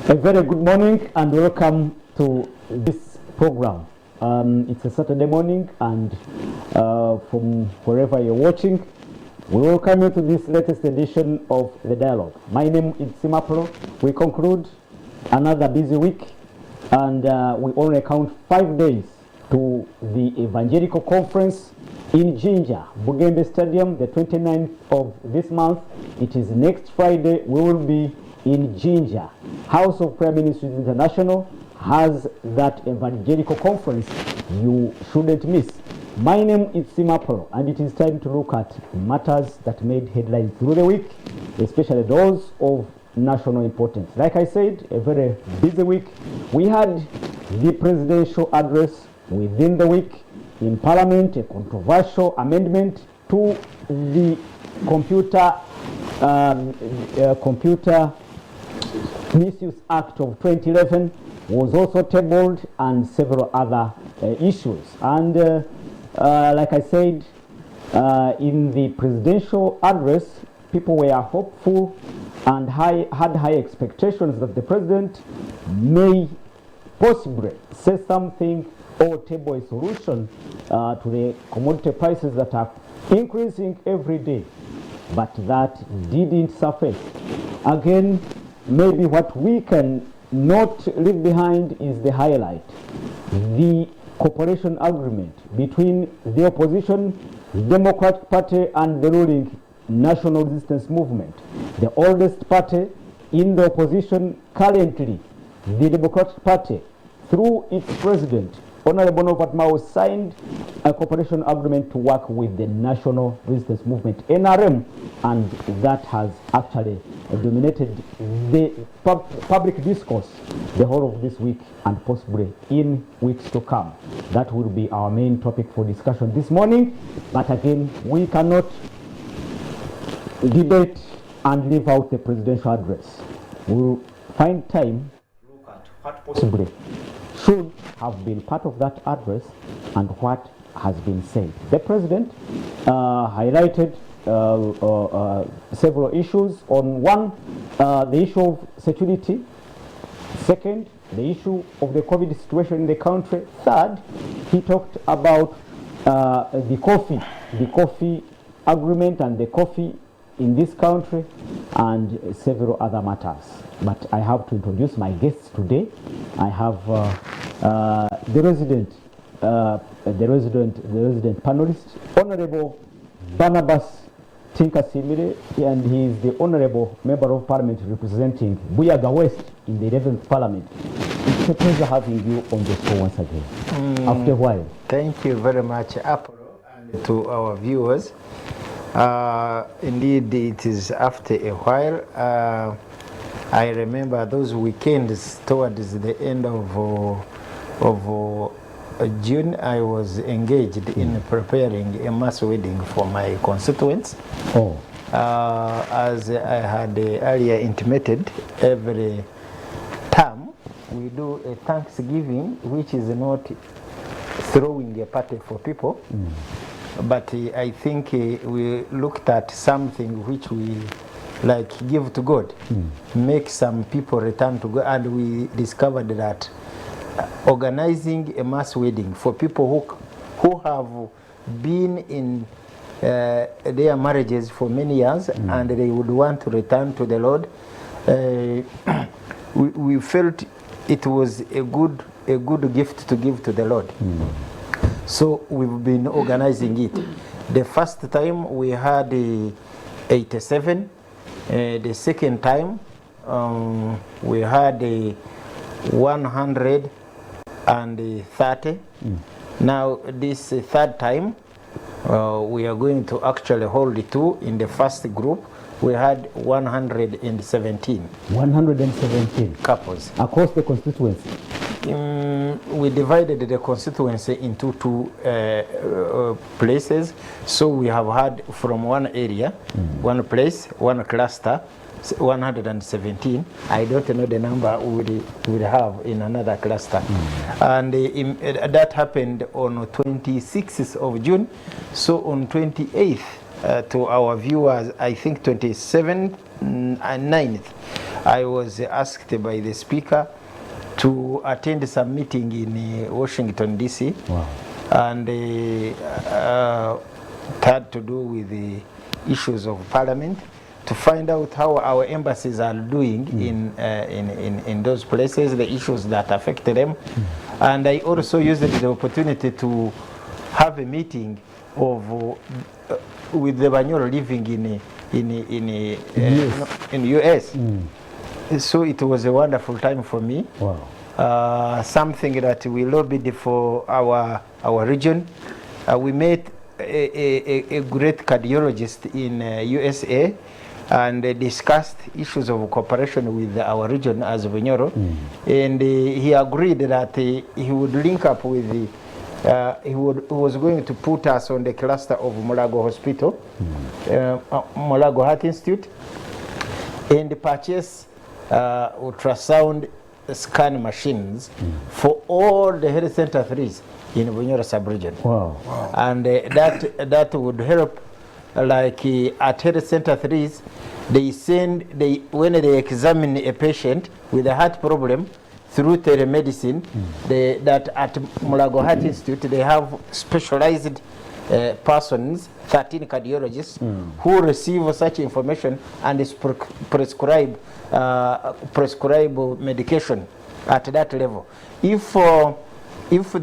A very good morning and welcome to this program. It's a Saturday morning and from wherever you're watching, we welcome you to this latest edition of The Dialogue. My name is Simapro. We conclude another busy week and we only count 5 days to the Evangelical Conference in Jinja, Bugembe Stadium, the 29th of this month. It is next Friday. We will be in Jinja. House of Prayer Ministries International has that Evangelical Conference you shouldn't miss. My name is Simapro, and it is time to look at matters that made headlines through the week, especially those of national importance. Like I said, a very busy week. We had the presidential address within the week in Parliament, a controversial amendment to the Computer Misuse Act of 2011 was also tabled, and several other issues. And like I said, in the presidential address, people were hopeful and had high expectations that the president may possibly say something or table a solution to the commodity prices that are increasing every day. But that didn't surface. Again, maybe what we can not leave behind is the highlight. The cooperation agreement between the opposition, Democratic Party, and the ruling National Resistance Movement. The oldest party in the opposition currently, the Democratic Party, through its president, Honorable Norbert Mao, signed a cooperation agreement to work with the National Resistance Movement, NRM, and that has actually dominated the public discourse the whole of this week and possibly in weeks to come. That will be our main topic for discussion this morning. But again, we cannot debate and leave out the presidential address. We'll find time to look at what possibly should have been part of that address and what has been said. The president highlighted several issues. On one, the issue of security. Second, the issue of the COVID situation in the country. Third, he talked about the coffee agreement and the coffee in this country and several other matters. But I have to introduce my guests today. I have the resident panelist, Honorable Barnabas Tinkasimire, and he is the Honorable Member of Parliament representing Buyaga West in the 11th Parliament. It's a pleasure having you on the show once again. After a while. Thank you very much, Apollo, and to our viewers. Indeed, it is after a while. I remember those weekends towards the end of June. I was engaged in preparing a mass wedding for my constituents. Oh. As I had earlier intimated, every term we do a Thanksgiving, which is not throwing a party for people. But I think we looked at something which we like give to God, make some people return to God, and we discovered that organizing a mass wedding for people who have been in their marriages for many years and they would want to return to the Lord, we felt it was a good gift to give to the Lord. So we've been organizing it. The first time we had 87. The second time we had 130. Now this third time we are going to actually hold two. In the first group we had 117. 117 couples across the constituency. We divided the constituency into two places. So we have had from one area, one place, one cluster, 117. I don't know the number we would have in another cluster. And that happened on 26th of June. So on 28th, to our viewers, I think 27th 9th, I was asked by the Speaker to attend some meeting in Washington, D.C. Wow. And it had to do with the issues of Parliament, to find out how our embassies are doing in those places, the issues that affect them. And I also used the opportunity to have a meeting of with the Banyoro living in US. So it was a wonderful time for me. Wow. Something that we lobbied for our region. We met a great cardiologist in USA and discussed issues of cooperation with our region as Banyoro. And he agreed that he would link up with the he was going to put us on the cluster of Mulago Hospital, Mulago Heart Institute, and purchase ultrasound scan machines for all the health center 3s in Banyoro sub-region. Wow. Wow. And that would help, like at health center 3s, when they examine a patient with a heart problem through telemedicine, that at Mulago Heart Institute, they have specialized persons, 13 cardiologists, who receive such information and prescribe medication at that level. If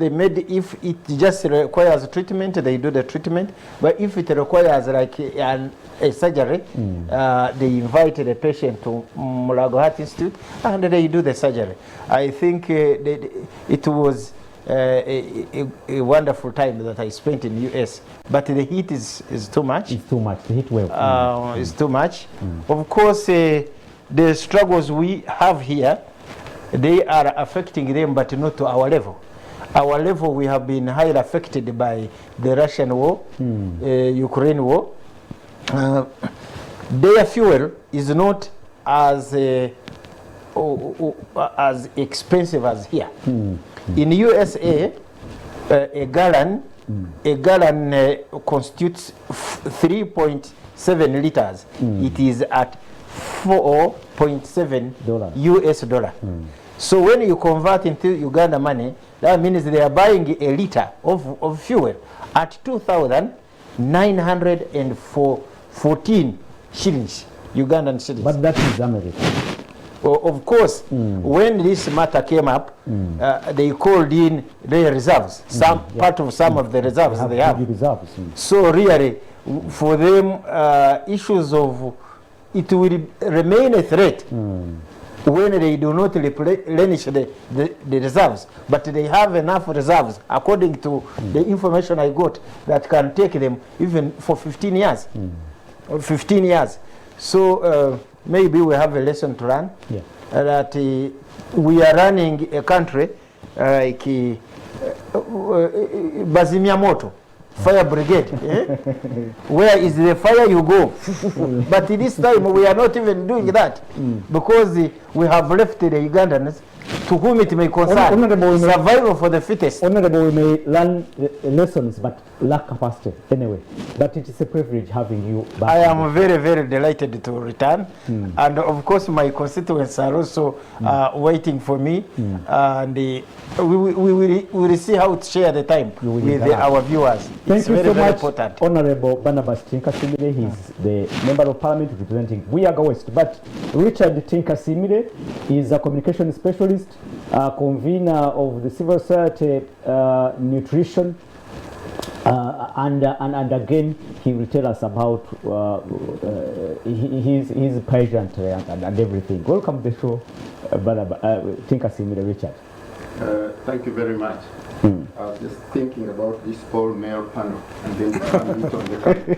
it just requires treatment, they do the treatment. But if it requires like a surgery, they invite the patient to Mulago Heart Institute and they do the surgery. I think it was a wonderful time that I spent in the US. But the heat is too much. It's too much. The heat wave. It's too much. Of course, the struggles we have here, they are affecting them, but not to our level. Our level, we have been highly affected by the Russian war, Ukraine war. Their fuel is not as expensive as here. In USA, a gallon constitutes 3.7 liters. It is at $4.7 US dollar. So when you convert into Uganda money, that means they are buying a liter of fuel at 2,914 shillings, Ugandan shillings. But that is America. Of course, when this matter came up, they called in their reserves, part of some of the reserves they have. Reserves. So really, for them, issues of it will remain a threat when they do not replenish the reserves. But they have enough reserves, according to the information I got, that can take them even for 15 years. 15 years. So maybe we have a lesson to learn, that we are running a country like Bazimia Moto, fire brigade. Where is the fire you go? But this time we are not even doing that, because we have left the Ugandans to whom it may concern. Survival for the fittest. Honorable, we may learn lessons but lack capacity anyway. But it is a privilege having you back. I am very, very delighted to return. And of course my constituents are also waiting for me. And we will see how to share the time with our viewers. Thank you very, so very much, important. Honorable Barnabas Tinkasimire. He's the Member of Parliament representing Buyaga West. But Richard Tinkasimire is a communication specialist, convener of the civil society nutrition, and again he will tell us about his pageant and everything. Welcome to the show, Tinkasimire. Richard. Thank you very much. I was just thinking about this all-male panel and then on the country.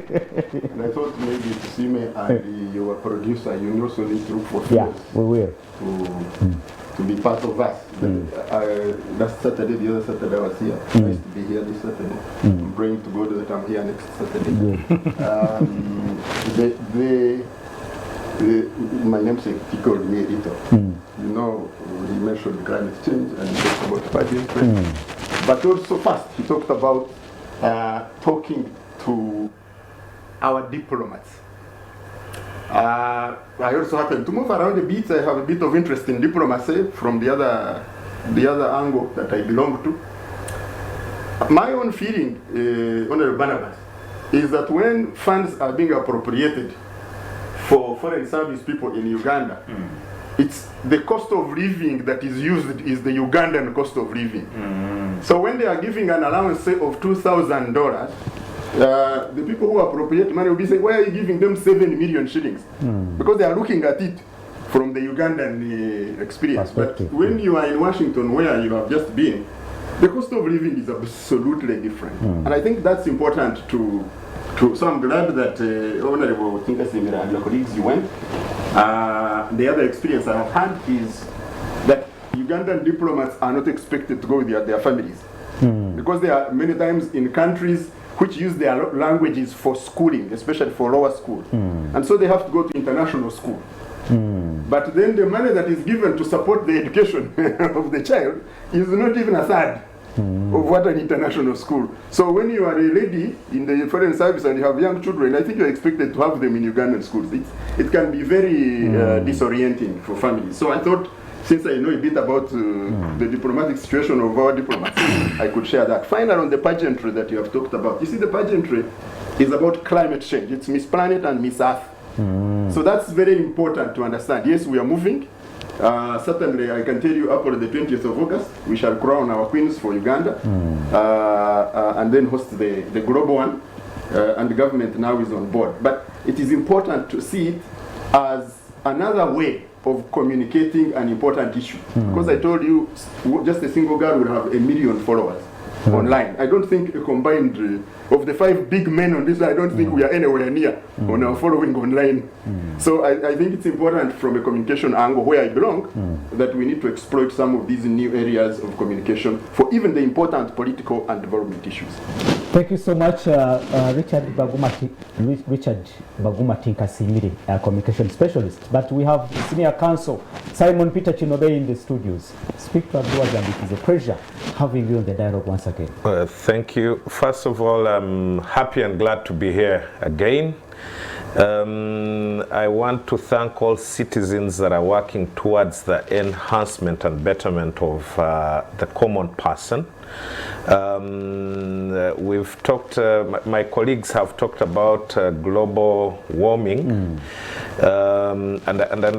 And I thought maybe to see me and your producer, you also need to look for Yeah, we will. To be part of us. Last Saturday, the other Saturday I was here. Nice to be here this Saturday. I'm praying to God that I'm here next Saturday. My namesake, he called me Ito. You know, he mentioned climate change and he talked about pageant. But also first, he talked about talking to our diplomats. I also happen to move around a bit. I have a bit of interest in diplomacy from the other angle that I belong to. My own feeling, Honorable Barnabas, is that when funds are being appropriated for foreign service people in Uganda, it's the cost of living that is used is the Ugandan cost of living. So when they are giving an allowance, say, of $2,000, the people who appropriate money will be saying, why are you giving them 7 million shillings? Because they are looking at it from the Ugandan experience. But when you are in Washington, where you have just been, the cost of living is absolutely different. And I think that's important to so I'm glad that Honorable Tinkasimira and your colleagues, you went. The other experience I have had is that Ugandan diplomats are not expected to go with their families. Because they are many times in countries which use their languages for schooling, especially for lower school. And so they have to go to international school. But then the money that is given to support the education of the child is not even a third of what an international school. So when you are a lady in the foreign service and you have young children, I think you're expected to have them in Ugandan schools. It can be very disorienting for families. So I thought, since I know a bit about the diplomatic situation of our diplomats, I could share that. Finally, on the pageantry that you have talked about, you see, the pageantry is about climate change. It's Miss Planet and Miss Earth. So that's very important to understand. Yes, we are moving. Certainly, I can tell you, up on the 20th of August, we shall crown our queens for Uganda, and then host the global one, and the government now is on board. But it is important to see it as another way of communicating an important issue. Because I told you, just a single girl will have 1 million followers online. I don't think a combined of the 5 big men on this, I don't think we are anywhere near on our following online. So I think it's important from a communication angle where I belong that we need to exploit some of these new areas of communication for even the important political and development issues. Thank you so much, Richard Baguma Tinkasimire, communication specialist. But we have Senior Counsel Simon Peter Chinobe in the studios. Speak to our viewers, and it is a pleasure having you on the dialogue once again. Thank you. First of all, I'm happy and glad to be here again. I want to thank all citizens that are working towards the enhancement and betterment of the common person. We've talked, my colleagues have talked about global warming, and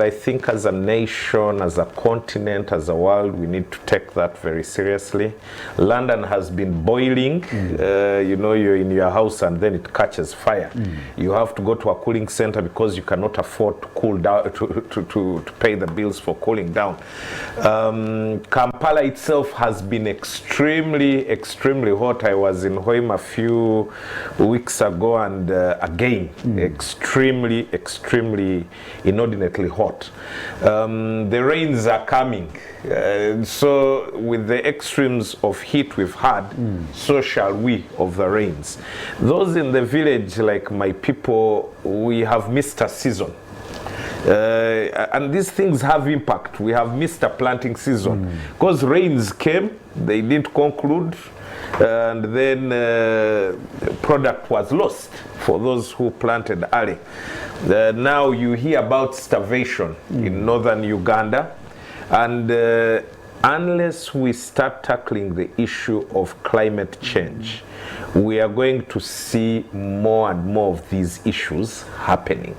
I think as a nation, as a continent, as a world, we need to take that very seriously. London has been boiling. You know, you're in your house and then it catches fire. You have to go to a cooling center because you cannot afford to cool down, to pay the bills for cooling down. Kampala itself has been extremely hot. I was in Hoima a few weeks ago, and again, extremely inordinately hot. The rains are coming. So with the extremes of heat we've had, so shall we of the rains. Those in the village, like my people, we have missed a season. And these things have impact. We have missed a planting season because rains came, they didn't conclude, and then product was lost for those who planted early. Now you hear about starvation in northern Uganda, and unless we start tackling the issue of climate change, we are going to see more and more of these issues happening.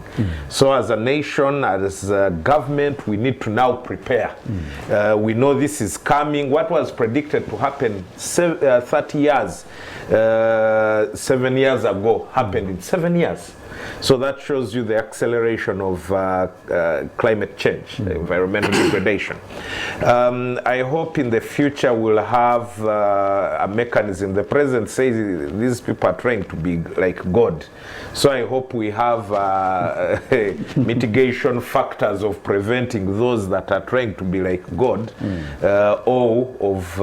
So as a nation, as a government, we need to now prepare. We know this is coming. What was predicted to happen 30 years, 7 years ago, happened in 7 years. So that shows you the acceleration of climate change, environmental degradation. I hope in the future we'll have a mechanism. The president says these people are trying to be like God. So I hope we have mitigation factors of preventing those that are trying to be like God, or of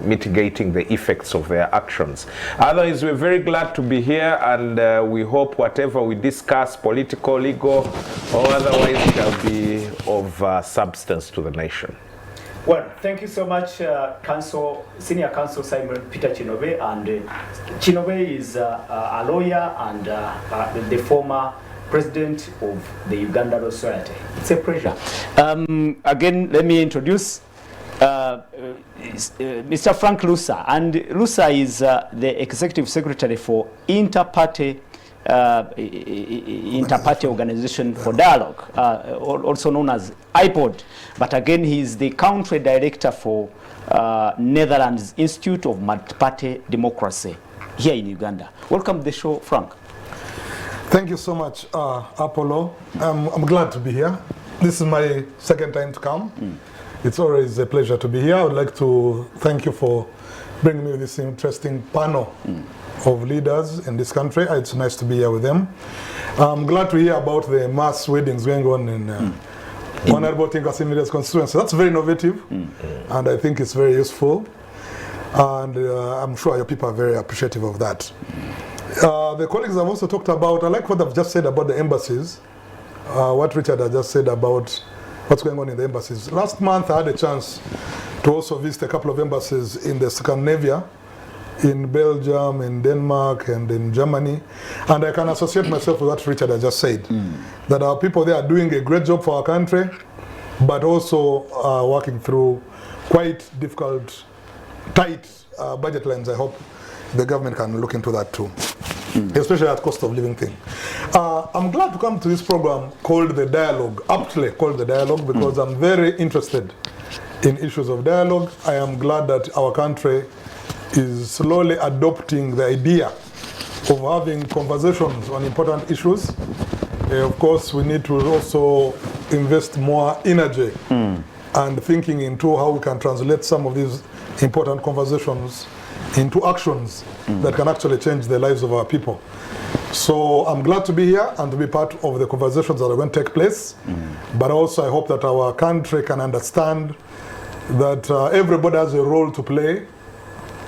mitigating the effects of their actions. Otherwise, we're very glad to be here, and we hope whatever we discuss, political, legal, or otherwise, shall be of substance to the nation. Well, thank you so much, Senior Counsel Simon Peter Chinobe. And Chinobe is a lawyer and the former President of the Uganda Law Society. It's a pleasure. Again, let me introduce Mr. Frank Lusa. And Lusa is the Executive Secretary for Interparty Organization for Dialogue, also known as IPOD. But again, he is the Country Director for Netherlands Institute of Multi-Party Democracy here in Uganda. Welcome to the show, Frank. Thank you so much, Apollo. I'm glad to be here. This is my second time to come. It's always a pleasure to be here. I would like to thank you for bringing me this interesting panel of leaders in this country. It's nice to be here with them. I'm glad to hear about the mass weddings going on in Honorable Tinkasimida's constituency. That's very innovative, and I think it's very useful. And I'm sure your people are very appreciative of that. The colleagues have also talked about, I like what I've just said about the embassies, what Richard has just said about what's going on in the embassies. Last month I had a chance to also visit a couple of embassies in the Scandinavia, in Belgium, in Denmark, and in Germany. And I can associate myself with what Richard has just said, that our people there are doing a great job for our country, but also working through quite difficult, tight budget lines. I hope the government can look into that too, especially at cost of living thing. I'm glad to come to this program called The Dialogue, aptly called The Dialogue, because I'm very interested in issues of dialogue. I am glad that our country is slowly adopting the idea of having conversations on important issues. Of course, we need to also invest more energy and thinking into how we can translate some of these important conversations into actions that can actually change the lives of our people. So I'm glad to be here and to be part of the conversations that are going to take place. But also I hope that our country can understand that everybody has a role to play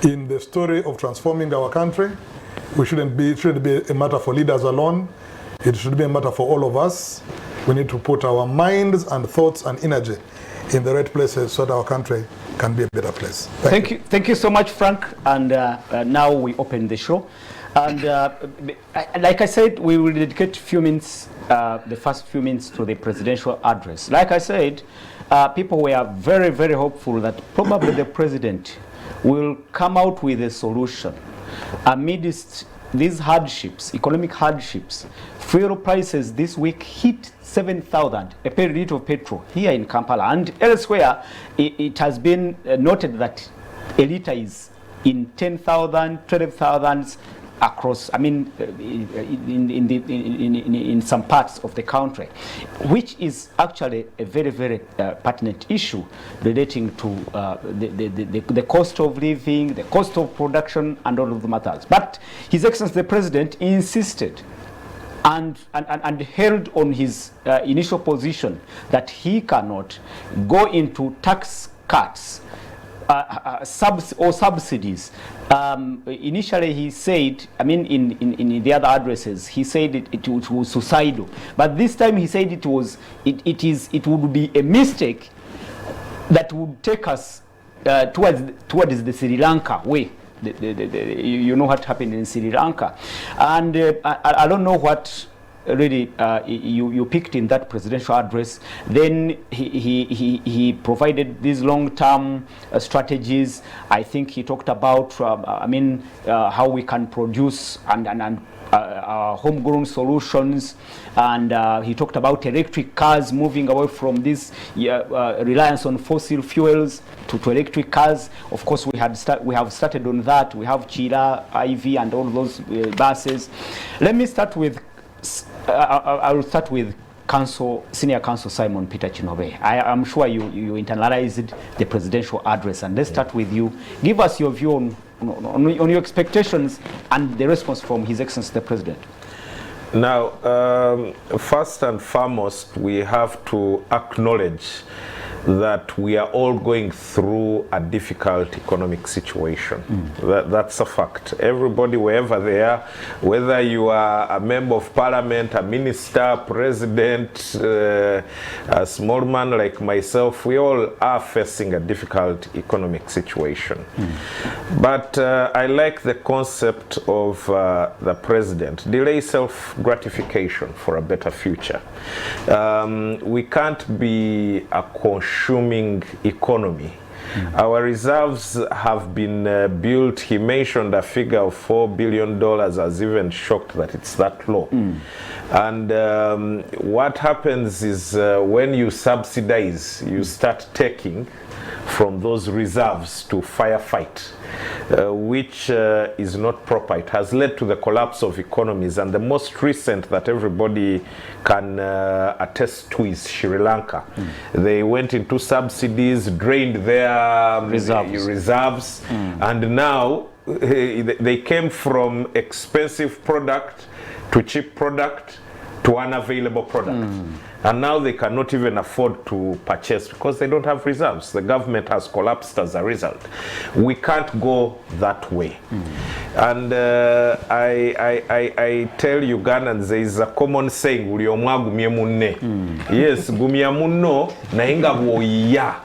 in the story of transforming our country. It shouldn't be a matter for leaders alone. It should be a matter for all of us. We need to put our minds and thoughts and energy in the right places so that our country can be a better place. Thank you. Thank you so much, Frank. And now we open the show. And like I said, we will dedicate few minutes, the first few minutes, to the presidential address. Like I said, people were very, very hopeful that probably the president will come out with a solution amidst these hardships, economic hardships. Fuel prices this week hit 7,000 per liter of petrol here in Kampala, and elsewhere it has been noted that a liter is in 10,000, 12,000 across, I mean, in some parts of the country, which is actually a very, very pertinent issue relating to the cost of living, the cost of production, and all of the matters. But His Excellency the President insisted and held on his initial position that he cannot go into tax cuts subsidies. Initially he said, I mean, in the other addresses, he said it was suicidal. But this time he said it would be a mistake that would take us towards the Sri Lanka way. You know what happened in Sri Lanka. And I don't know what really you picked in that presidential address. Then he provided these long-term strategies. I think he talked about how we can produce and homegrown solutions, and he talked about electric cars, moving away from this reliance on fossil fuels to electric cars. Of course, we have started on that. We have Chira, IV, and all those buses. Let me start with I will start with Senior Counsel Simon Peter Chinobe. I'm sure you internalized the presidential address, and let's start with you. Give us your view on your expectations and the response from His Excellency the President. Now, first and foremost, we have to acknowledge that we are all going through a difficult economic situation. That's a fact. Everybody, wherever they are, whether you are a member of parliament, a minister, president, a small man like myself, we all are facing a difficult economic situation. But I like the concept of the president, delay self-gratification for a better future. We can't be a consuming economy. Our reserves have been built. He mentioned a figure of $4 billion. I was even shocked that it's that low. And what happens is when you subsidize, you start taking from those reserves to firefight, which is not proper. It has led to the collapse of economies, and the most recent that everybody can attest to is Sri Lanka. They went into subsidies, drained their reserves, and now they came from expensive product to cheap product to unavailable product. And now they cannot even afford to purchase because they don't have reserves. The government has collapsed as a result. We can't go that way. And I tell Ugandans, there is a common saying, yes, gumia munno nainga woya.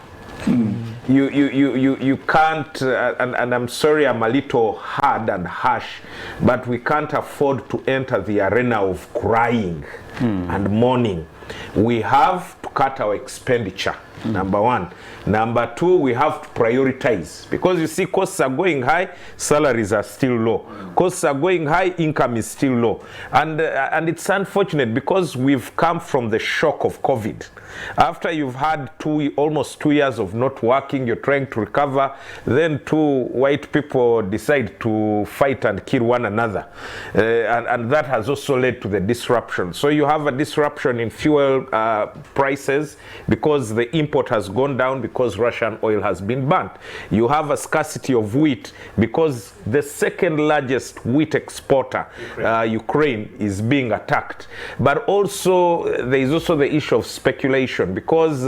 You can't, and I'm sorry I'm a little hard and harsh, but we can't afford to enter the arena of crying and mourning. We have to cut our expenditure, number one. Number two, we have to prioritize, because you see costs are going high, salaries are still low. Costs are going high, income is still low. And it's unfortunate because we've come from the shock of COVID. After you've had almost 2 years of not working, you're trying to recover, then two white people decide to fight and kill one another. And that has also led to the disruption. So you have a disruption in fuel prices because the import has gone down because Russian oil has been banned. You have a scarcity of wheat because the second largest wheat exporter, Ukraine, is being attacked. But also there is also the issue of speculation because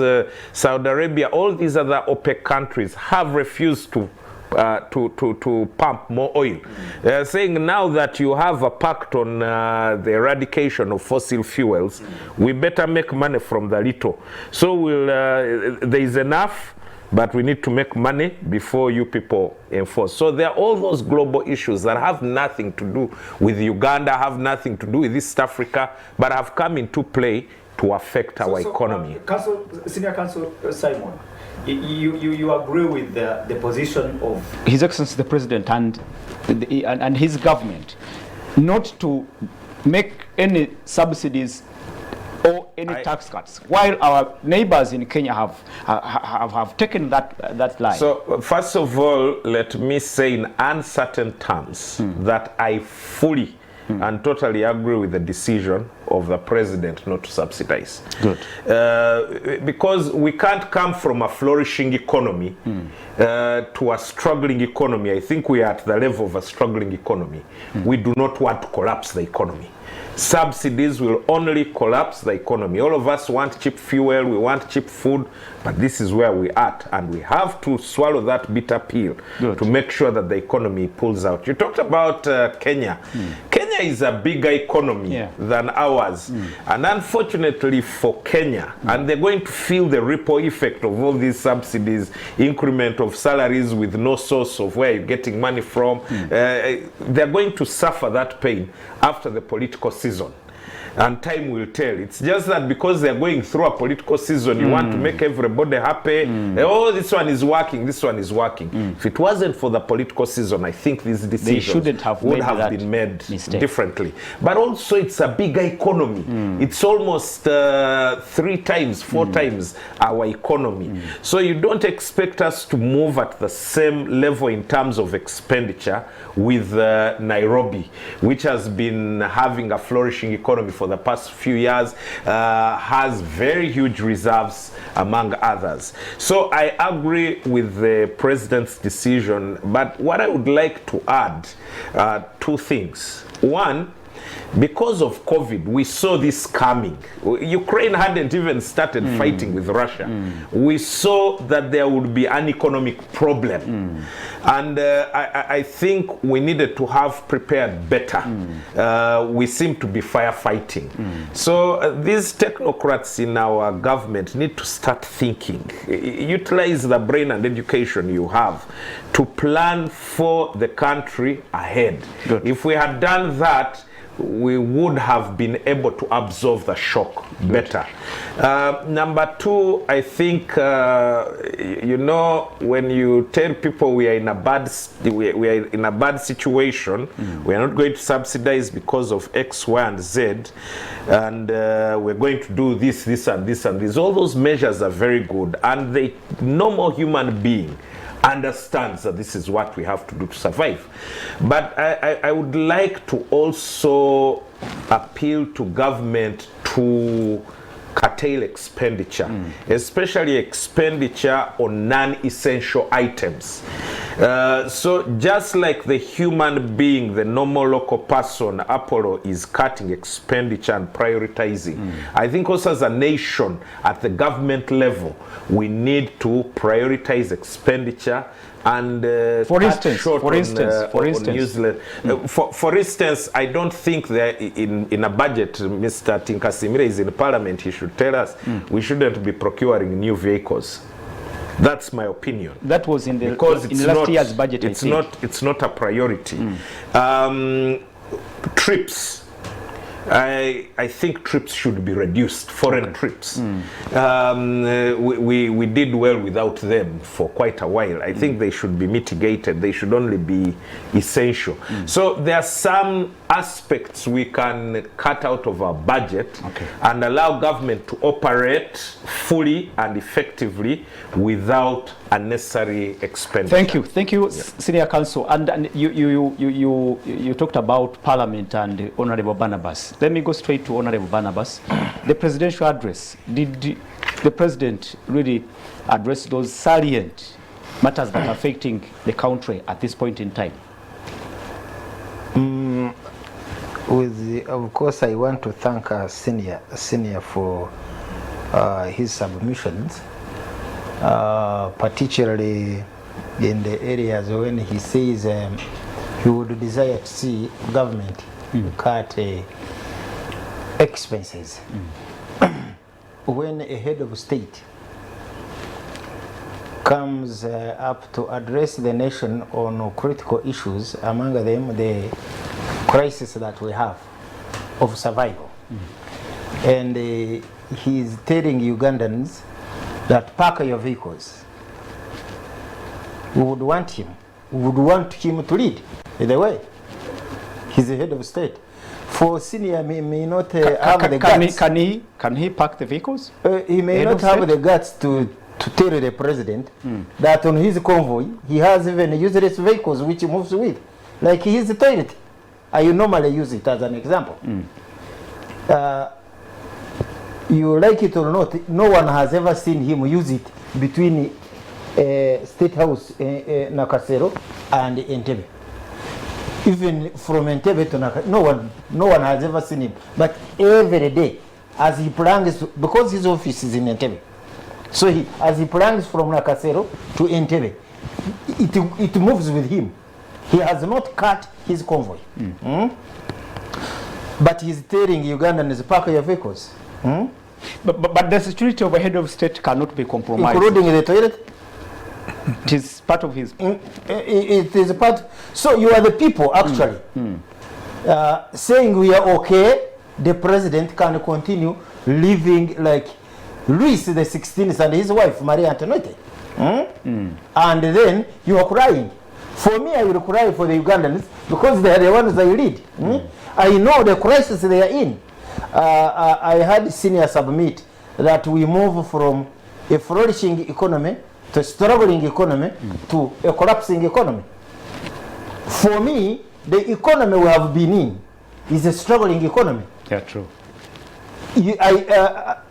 Saudi Arabia, all these other OPEC countries have refused to pump more oil. They are saying now that you have a pact on the eradication of fossil fuels, we better make money from the little. So there is enough, but we need to make money before you people enforce. So there are all those global issues that have nothing to do with Uganda, have nothing to do with East Africa, but have come into play to affect our economy. Senior Counsel Simon, you agree with the position of His Excellency the President and his government not to make any subsidies or any tax cuts, while our neighbors in Kenya have taken that line? So first of all, let me say in uncertain terms that I fully and totally agree with the decision of the president not to subsidize. Good. Because we can't come from a flourishing economy to a struggling economy. I think we are at the level of a struggling economy. We do not want to collapse the economy. Subsidies will only collapse the economy. All of us want cheap fuel, we want cheap food, but this is where we are, and we have to swallow that bitter pill to make sure that the economy pulls out. You talked about Kenya. Kenya is a bigger economy than ours, and unfortunately for Kenya, and they're going to feel the ripple effect of all these subsidies, increment of salaries with no source of where you're getting money from. They're going to suffer that pain after the political season, and time will tell. It's just that because they're going through a political season, you want to make everybody happy. Oh, this one is working, this one is working. If it wasn't for the political season, I think these decisions would have been made differently. But also it's a bigger economy. It's almost 3 times, 4 times our economy. So you don't expect us to move at the same level in terms of expenditure with Nairobi, which has been having a flourishing economy for the past few years, has very huge reserves among others. So I agree with the president's decision, but what I would like to add 2 things. One, Because of COVID, we saw this coming. Ukraine hadn't even started fighting with Russia. We saw that there would be an economic problem. And I think we needed to have prepared better. We seem to be firefighting. So these technocrats in our government need to start thinking. Utilize the brain and education you have to plan for the country ahead. Good. If we had done that, we would have been able to absorb the shock better. Number two, I think, you know, when you tell people we are in a bad situation, we are not going to subsidize because of X, Y, and Z, and we're going to do this, this, and this, and this. All those measures are very good, and the normal human being understands that this is what we have to do to survive. But I would like to also appeal to government to curtail expenditure, especially expenditure on non-essential items. So just like the human being, the normal local person, Apollo is cutting expenditure and prioritizing. I think also as a nation, at the government level, we need to prioritize expenditure and for instance, I don't think that in a budget, Mr. Tinkasimire is in Parliament, he should tell us we shouldn't be procuring new vehicles. That's my opinion. That was in the last year's budget. It's not a priority. Trips. I think trips should be reduced, foreign trips. We did well without them for quite a while. I think they should be mitigated. They should only be essential. So there are some aspects we can cut out of our budget and allow government to operate fully and effectively without unnecessary expenditure. Thank you, Senior Counsel. And you talked about Parliament and Honorable Barnabas. Let me go straight to Honorable Barnabas. The presidential address, did the president really address those salient matters that are affecting the country at this point in time? Of course, I want to thank our senior for his submissions, particularly in the areas when he says he would desire to see government cut expenses. When a head of state comes up to address the nation on critical issues, among them the crisis that we have of survival. And he's telling Ugandans that park your vehicles. We would want him to lead the way. He's the head of state. For senior, may not have the guts. Can he park the vehicles? He may not have the guts to tell the president that on his convoy he has even useless vehicles which he moves with, like his toilet. I normally use it as an example. You like it or not, no one has ever seen him use it between State House Nakasero and Entebbe. Even from Entebbe to Nakasero, no one has ever seen him. But every day, as he plunges, because his office is in Entebbe, so as he plunges from Nakasero to Entebbe, it moves with him. He has not cut his convoy. But he's telling Ugandans, park your vehicles. But the security of a head of state cannot be compromised. Including the toilet? It is part of his... It is part... So you are the people, actually, saying we are okay, the president can continue living like Louis the 16th and his wife, Maria Antoinette. And then you are crying. For me, I will cry for the Ugandans because they are the ones I lead. I know the crisis they are in. I had senior submit that we move from a flourishing economy to a struggling economy to a collapsing economy. For me, the economy we have been in is a struggling economy. Yeah, true.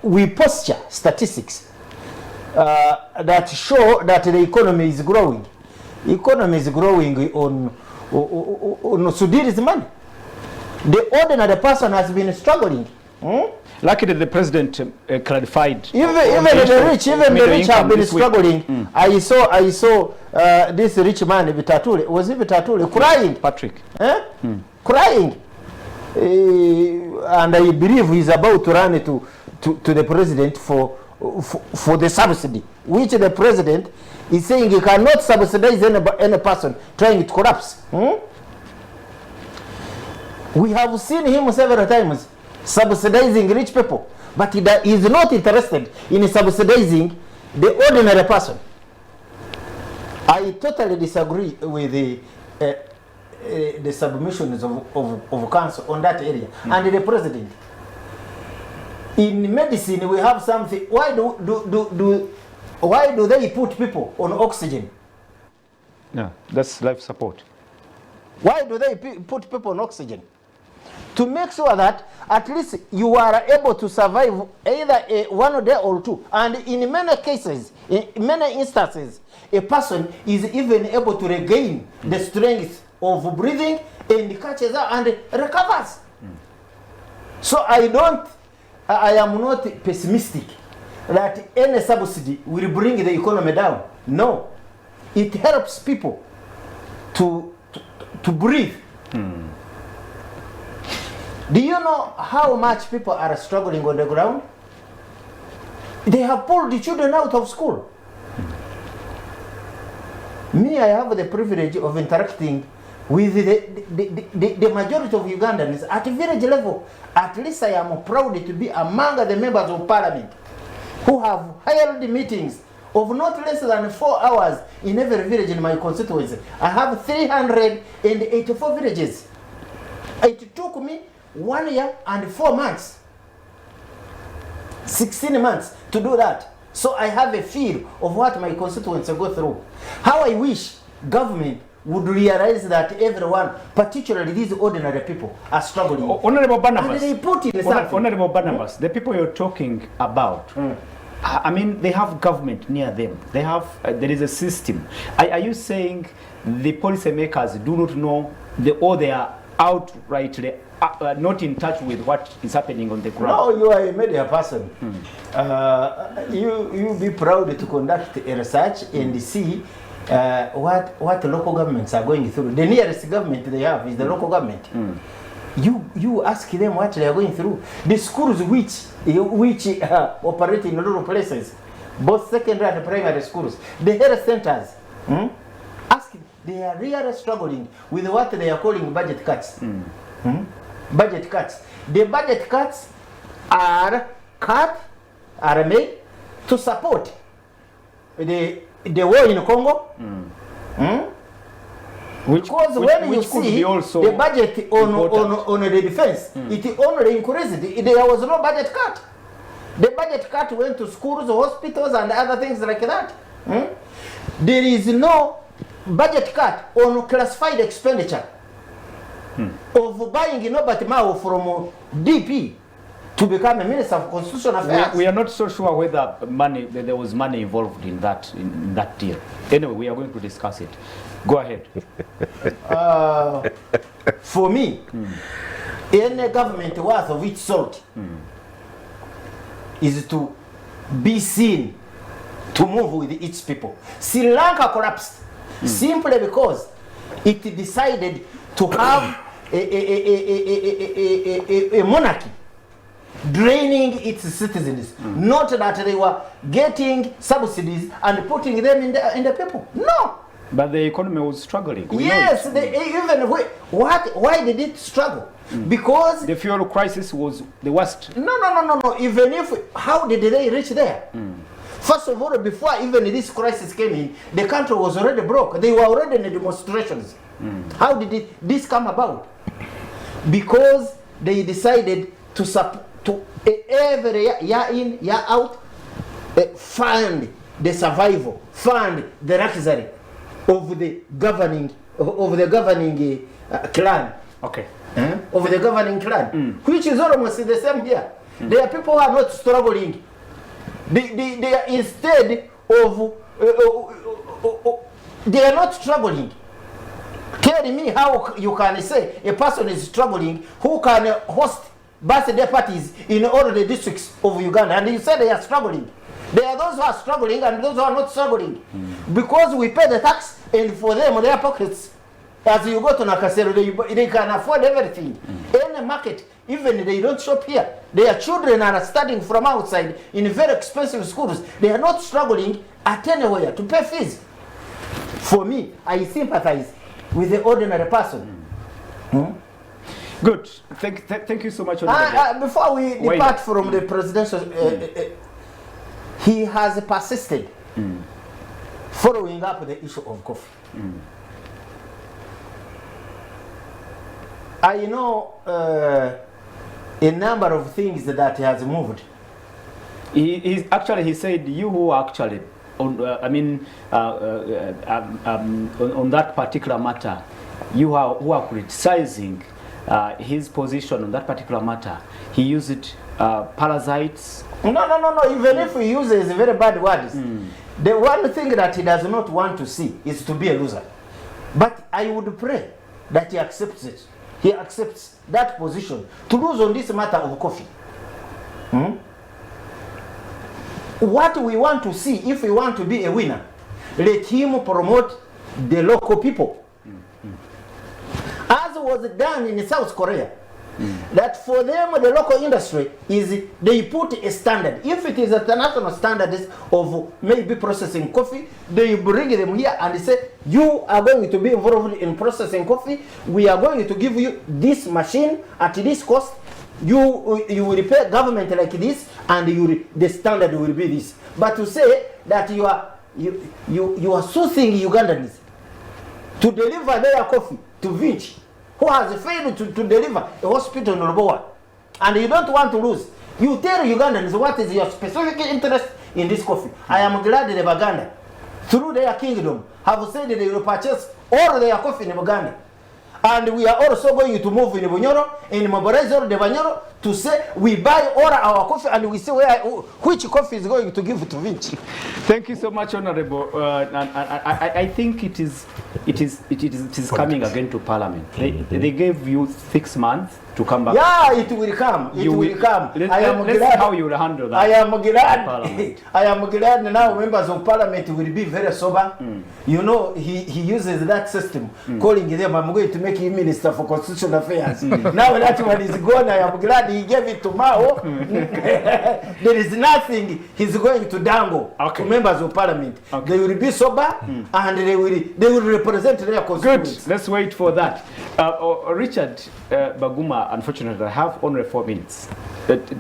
We posture statistics that show that the economy is growing. Economy is growing on Sudiri's money. The ordinary person has been struggling. Luckily, the president clarified. Even the rich have been struggling. I saw this rich man, Vitatule, was it Vitatule, crying. Patrick. Crying. And I believe he's about to run to the president for the subsidy, which the president is saying he cannot subsidize any person trying to collapse. We have seen him several times subsidizing rich people, but he is not interested in subsidizing the ordinary person. I totally disagree with the submissions of council on that area and the president. In medicine, we have something. Why do they put people on oxygen? Yeah, that's life support. Why do they put people on oxygen? To make sure that at least you are able to survive either 1 day or 2. And in many cases, in many instances, a person is even able to regain the strength of breathing and catches up and recovers. So I am not pessimistic that any subsidy will bring the economy down. No, it helps people to breathe. Do you know how much people are struggling on the ground? They have pulled the children out of school. Me, I have the privilege of interacting with the majority of Ugandans at village level. At least I am proud to be among the members of parliament who have held meetings of not less than 4 hours in every village in my constituency. I have 384 villages. It took me 1 year and 4 months, 16 months to do that. So I have a feel of what my constituents go through. How I wish government would realize that everyone, particularly these ordinary people, are struggling. Honorable Barnabas, and they put in something. Honorable Barnabas, the people you're talking about, I mean, they have government near them. They have, there is a system. Are you saying the policymakers do not know, or they are outrightly not in touch with what is happening on the ground? No, you are a media person. You be proud to conduct a research and see what local governments are going through. The nearest government they have is the local government. You ask them what they are going through. The schools which operate in rural places, both secondary and primary schools, the health centers, ask them. They are really struggling with what they are calling budget cuts. Budget cuts. The budget cuts are made to support the war in Congo. Because when you see the budget on the defense, it only increased. There was no budget cut. The budget cut went to schools, hospitals, and other things like that. There is no budget cut on classified expenditure of buying Norbert Mao from DP to become a Minister of Constitutional Affairs. We are not so sure whether there was money involved in that deal. Anyway, we are going to discuss it. Go ahead. For me, any government worth of its salt is to be seen to move with its people. Sri Lanka collapsed simply because it decided to have a monarchy draining its citizens. Not that they were getting subsidies and putting them in the people. No. But the economy was struggling. Yes, why did it struggle? Because the fuel crisis was the worst. No. Even if, how did they reach there? First of all, before even this crisis came in, the country was already broke. They were already in the demonstrations. How did this come about? Because they decided to every year in, year out, fund the survival, fund the luxury of the governing clan. Okay. Of the governing clan, which is almost the same here. There are people who are not struggling. They are instead of they are not struggling. Tell me how you can say a person is struggling who can host birthday parties in all the districts of Uganda, and you say they are struggling. There are those who are struggling and those who are not struggling. Because we pay the tax, and for them, their pockets, as you go to Nakasero, they can afford everything. Any market, even they don't shop here. Their children are studying from outside in very expensive schools. They are not struggling at anywhere to pay fees. For me, I sympathize with the ordinary person. Good. Thank you so much. Before we depart from the presidential, he has persisted following up the issue of coffee. I know a number of things that he has moved. He said you who actually on on that particular matter, who are criticizing his position on that particular matter. He used parasites. No. Even if he uses very bad words, the one thing that he does not want to see is to be a loser. But I would pray that he accepts it. He accepts that position to lose on this matter of coffee. What we want to see, if we want to be a winner, let him promote the local people. As was done in South Korea, that for them the local industry is, they put a standard. If it is international standards of maybe processing coffee, they bring them here and say, you are going to be involved in processing coffee. We are going to give you this machine at this cost. You will pay government like this, and the standard will be this. But to say that you are soothing Ugandans to deliver their coffee to Vinci, who has failed to deliver a hospital in Roboa, and you don't want to lose. You tell Ugandans what is your specific interest in this coffee. I am glad the Baganda, through their kingdom, have said that they will purchase all their coffee in Uganda. And we are also going to move in Bunyoro, in Moborezo, de Banyoro, to say we buy all our coffee and we see which coffee is going to give to Vinci. Thank you so much, Honorable. I think it is coming again to Parliament. They gave you 6 months to come back. Yeah, it will come. It will come. Let's see how you will handle that. I am glad. I am glad now members of Parliament will be very sober. You know, he uses that system, calling them, I'm going to make him Minister for Constitutional Affairs. Now that one is gone, I am glad he gave it to Mao. There is nothing he's going to dangle to members of Parliament. They will be sober and they will represent their constituents. Good. Let's wait for that. Richard Baguma, unfortunately, I have only 4 minutes.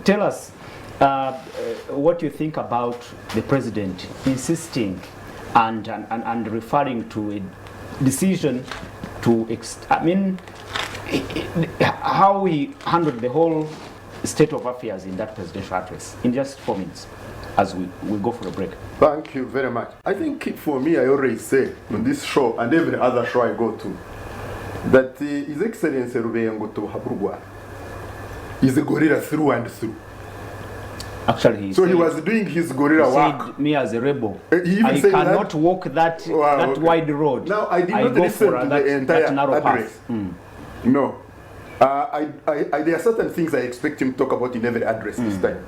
Tell us what you think about the president insisting and referring to a decision to how he handled the whole state of affairs in that presidential address in just 4 minutes as we go for a break. Thank you very much. I think for me, I always say on this show and every other show I go to, that His Excellency Rubengo Haburugwa is a gorilla through and through. Actually, he was doing his gorilla work. Said, me as a rebel, I cannot walk that wide road. Now, I did not listen to the entire narrow address. No. There are certain things I expect him to talk about in every address this time.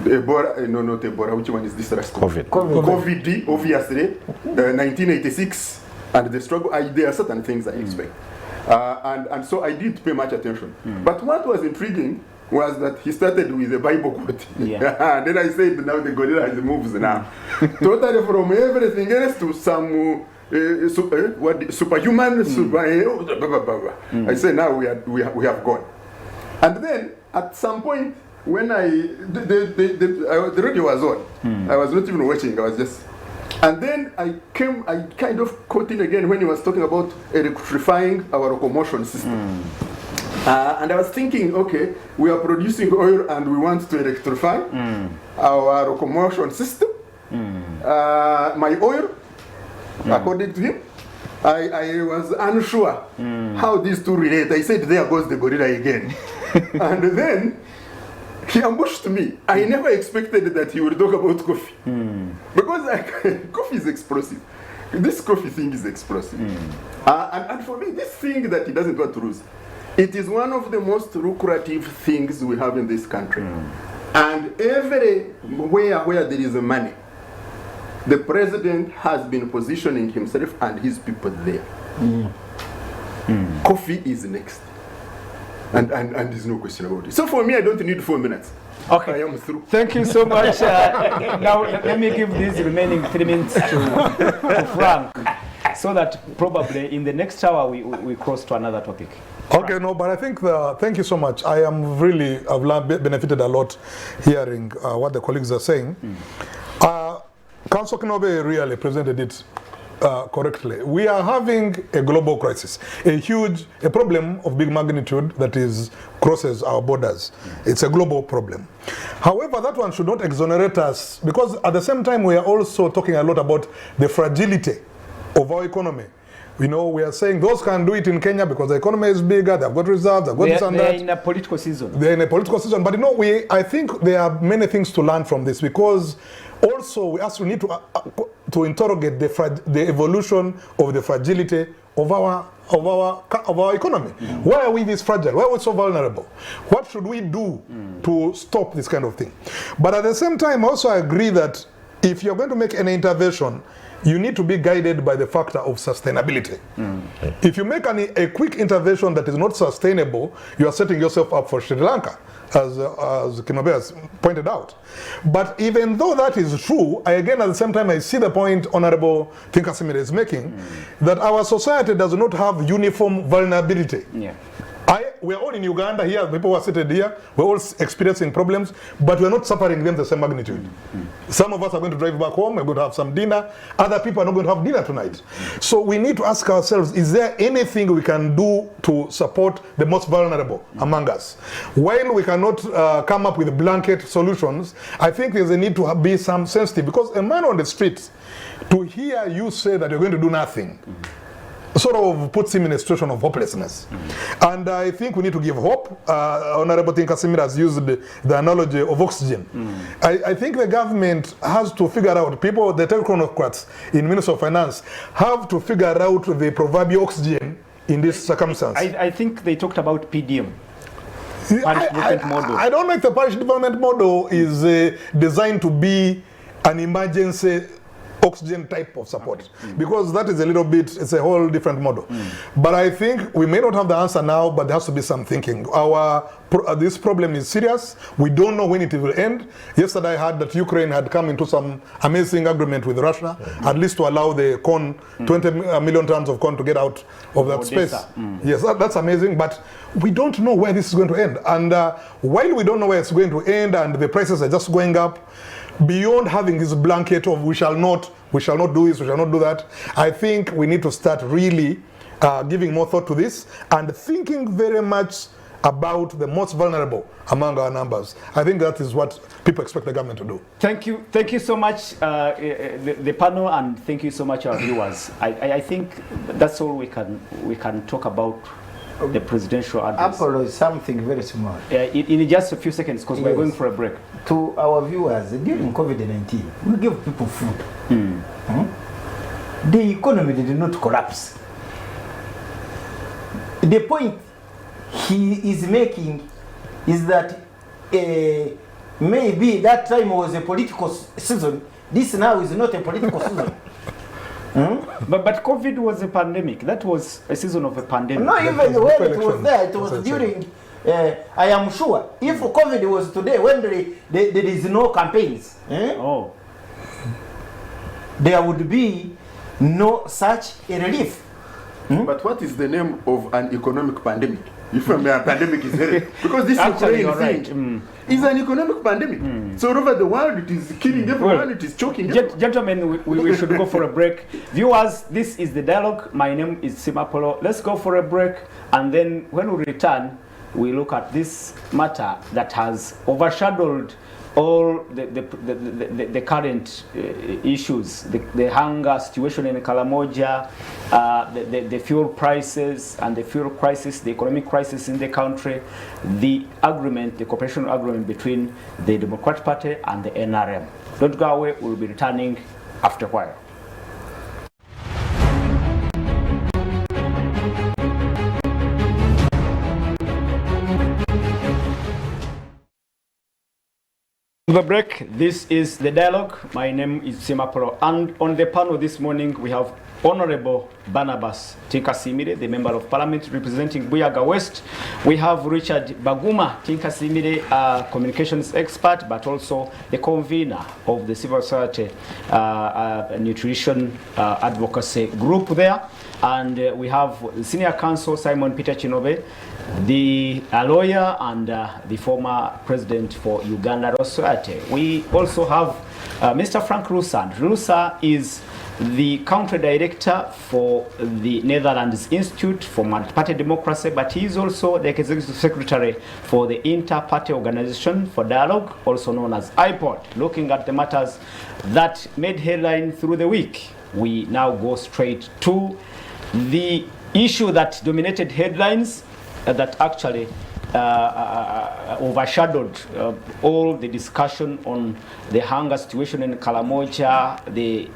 The Ebola, no, not Ebola, which one is this? COVID, obviously, 1986, and the struggle. There are certain things I expect. And so I did pay much attention. But what was intriguing was that he started with a Bible quote. Yeah. Then I said, now the gorilla has moves now. Totally from everything else to some superhuman, I say now we have gone. And then at some point when the radio was on, I was not even watching, I was just. And then I kind of caught in again when he was talking about electrifying our locomotion system. And I was thinking, okay, we are producing oil and we want to electrify our locomotion system. My oil, according to him, I was unsure how these two relate. I said, there goes the gorilla again. And then he ambushed me. I never expected that he would talk about coffee. Because coffee is explosive. this coffee thing is explosive. And for me, this thing that he doesn't want to lose, it is one of the most lucrative things we have in this country. And everywhere where there is money, the president has been positioning himself and his people there. Coffee is next. And there's no question about it. So for me, I don't need 4 minutes. Okay. I am through. Thank you so much. Now, let me give these remaining 3 minutes to Frank, so that probably in the next hour we cross to another topic. Okay, no, but I think thank you so much. I've benefited a lot hearing what the colleagues are saying. Councillor Kinobe really presented it correctly. We are having a global crisis, a problem of big magnitude that crosses our borders. It's a global problem. However, that one should not exonerate us, because at the same time we are also talking a lot about the fragility of our economy. You know, we are saying those can do it in Kenya because the economy is bigger, they've got reserves, they've got this and that. They're in a political season. They're in a political season. But you know, I think there are many things to learn from this, because also we need to interrogate the evolution of the fragility of our economy. Why are we this fragile? Why are we so vulnerable? What should we do to stop this kind of thing? But at the same time, also I agree that if you're going to make any intervention, you need to be guided by the factor of sustainability. If you make a quick intervention that is not sustainable, you are setting yourself up for Sri Lanka, as Kinobe has pointed out. But even though that is true, at the same time, I see the point Honorable Tinkasimire is making, that our society does not have uniform vulnerability. Yeah. We are all in Uganda here, people who are seated here, we're all experiencing problems, but we're not suffering them the same magnitude. Some of us are going to drive back home, we're going to have some dinner, other people are not going to have dinner tonight. So we need to ask ourselves, is there anything we can do to support the most vulnerable among us? While we cannot come up with blanket solutions, I think there's a need to be some sensitive, because a man on the street, to hear you say that you're going to do nothing, sort of puts him in a situation of hopelessness. And I think we need to give hope. Honorable Tinkasimira has used the analogy of oxygen. I think the government has to figure out, the technocrats in Ministry of Finance have to figure out the proverbial oxygen in this circumstance. I think they talked about PDM. Parish development model. I don't think the parish development model is designed to be an emergency oxygen type of support, because that is it's a whole different model. But I think we may not have the answer now, but there has to be some thinking. This problem is serious. We don't know when it will end. Yesterday I heard that Ukraine had come into some amazing agreement with Russia, at least to allow the corn, 20 million tons of corn to get out of that space. Yes, that's amazing, but we don't know where this is going to end. And while we don't know where it's going to end and the prices are just going up, beyond having this blanket of we shall not do this, we shall not do that, I think we need to start really giving more thought to this and thinking very much about the most vulnerable among our numbers. I think that is what people expect the government to do. Thank you so much, the panel, and thank you so much, our viewers. I think that's all we can talk about the presidential address. Apollo is something very small. In just a few seconds, because we're going for a break. To our viewers, during COVID-19, we give people food. The economy did not collapse. The point he is making is that maybe that time was a political season. This now is not a political season. But COVID was a pandemic. That was a season of a pandemic. No, even when it was there, it was during, I am sure, if COVID was today, when there is no campaigns, there would be no such a relief. But what is the name of an economic pandemic? If a pandemic is there, because this Ukraine thing is an economic pandemic. So all over the world, it is killing everyone, it is choking everyone. Gentlemen, we should go for a break. Viewers, this is The Dialogue. My name is Simapolo. Let's go for a break, and then when we return, we look at this matter that has overshadowed all the current issues, the hunger situation in Kalamoja, the fuel prices and the fuel crisis, the economic crisis in the country, the agreement, the cooperation agreement between the Democratic Party and the NRM. Don't go away, we'll be returning after a while. The break. This is the dialogue. My name is Simapolo, and on the panel this morning we have Honorable Barnabas Tinkasimire, the Member of Parliament representing Buyaga West. We have Richard Baguma Tinkasimire, communications expert, but also the convener of the Civil Society Nutrition Advocacy Group there. And we have Senior Counsel Simon Peter Chinobe, the lawyer and the former president for Uganda Law Society. We also have Mr. Frank Rusa. Rusa is the country director for the Netherlands Institute for Multi-Party Democracy, but he is also the executive secretary for the Inter-Party Organization for Dialogue, also known as IPOD, looking at the matters that made headline through the week. We now go straight to the issue that dominated headlines that actually overshadowed all the discussion on the hunger situation in Karamoja, the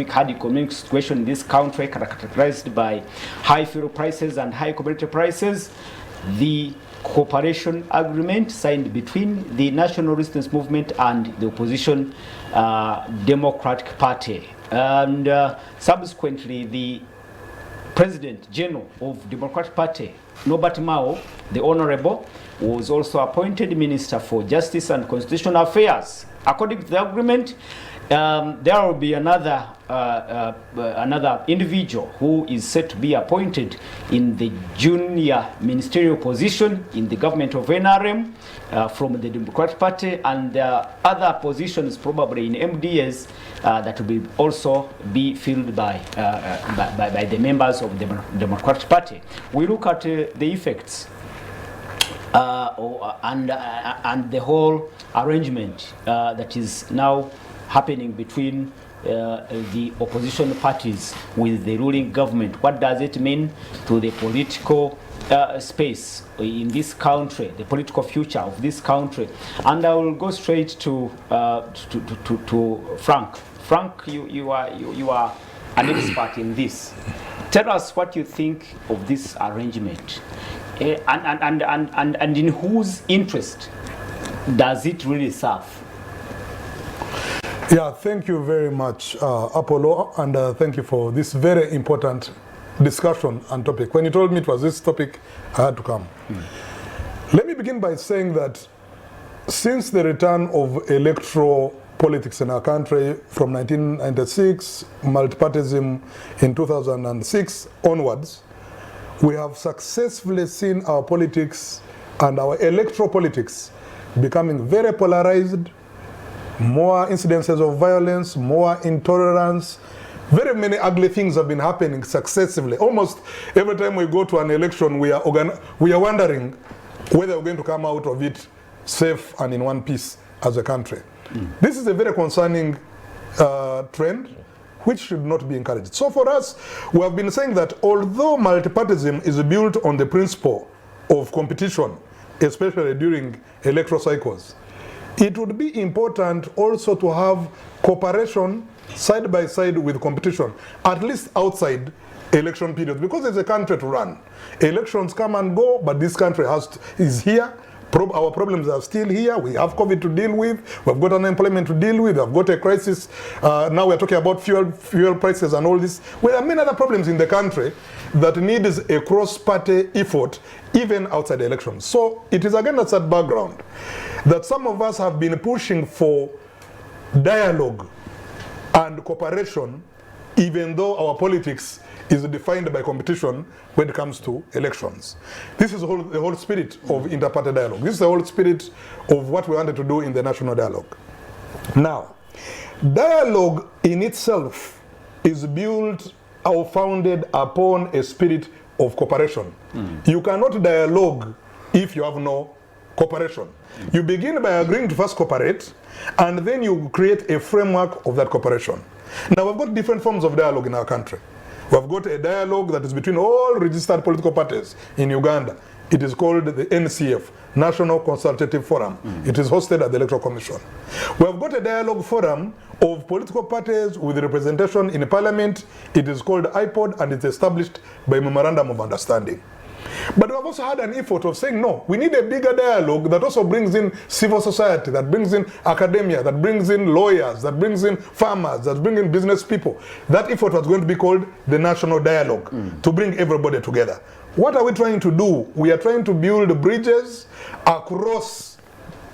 hard economic situation in this country characterized by high fuel prices and high commodity prices, the cooperation agreement signed between the National Resistance Movement and the opposition Democratic Party, and subsequently the President General of Democratic Party, Norbert Mao, the Honorable, was also appointed Minister for Justice and Constitutional Affairs. According to the agreement, there will be another individual who is set to be appointed in the junior ministerial position in the government of NRM from the Democratic Party, and other positions probably in MDS that will also be filled by the members of the Democratic Party. We look at the effects and the whole arrangement that is now happening between the opposition parties with the ruling government. What does it mean to the political space in this country, the political future of this country? And I will go straight to Frank. Frank, you are an expert in this. Tell us what you think of this arrangement, and in whose interest does it really serve? Yeah, thank you very much, Apollo, and thank you for this very important discussion and topic. When you told me it was this topic, I had to come. Let me begin by saying that since the return of electoral politics in our country from 1996, multipartyism in 2006 onwards, we have successfully seen our politics and our electoral politics becoming very polarized, more incidences of violence, more intolerance. Very many ugly things have been happening successively. Almost every time we go to an election, we are wondering whether we're going to come out of it safe and in one piece as a country. This is a very concerning trend which should not be encouraged. So for us, we have been saying that although multipartyism is built on the principle of competition, especially during electoral cycles, it would be important also to have cooperation side by side with competition, at least outside election periods, because there's a country to run. Elections come and go, but this country is here. Our problems are still here. We have COVID to deal with. We've got unemployment to deal with. We've got a crisis. Now we're talking about fuel prices and all this. Well, there are many other problems in the country that needs a cross-party effort, even outside elections. So it is against that background that some of us have been pushing for dialogue and cooperation, even though our politics is defined by competition when it comes to elections. This is the whole spirit of inter-party dialogue. This is the whole spirit of what we wanted to do in the national dialogue. Now, dialogue in itself is built or founded upon a spirit of cooperation. You cannot dialogue if you have no cooperation. You begin by agreeing to first cooperate, and then you create a framework of that cooperation. Now, we've got different forms of dialogue in our country. We've got a dialogue that is between all registered political parties in Uganda. It is called the NCF, National Consultative Forum. It is hosted at the Electoral Commission. We have got a dialogue forum of political parties with representation in Parliament. It is called IPOD, and it's established by Memorandum of Understanding. But we have also had an effort of saying, no, we need a bigger dialogue that also brings in civil society, that brings in academia, that brings in lawyers, that brings in farmers, that brings in business people. That effort was going to be called the National Dialogue, to bring everybody together. What are we trying to do? We are trying to build bridges across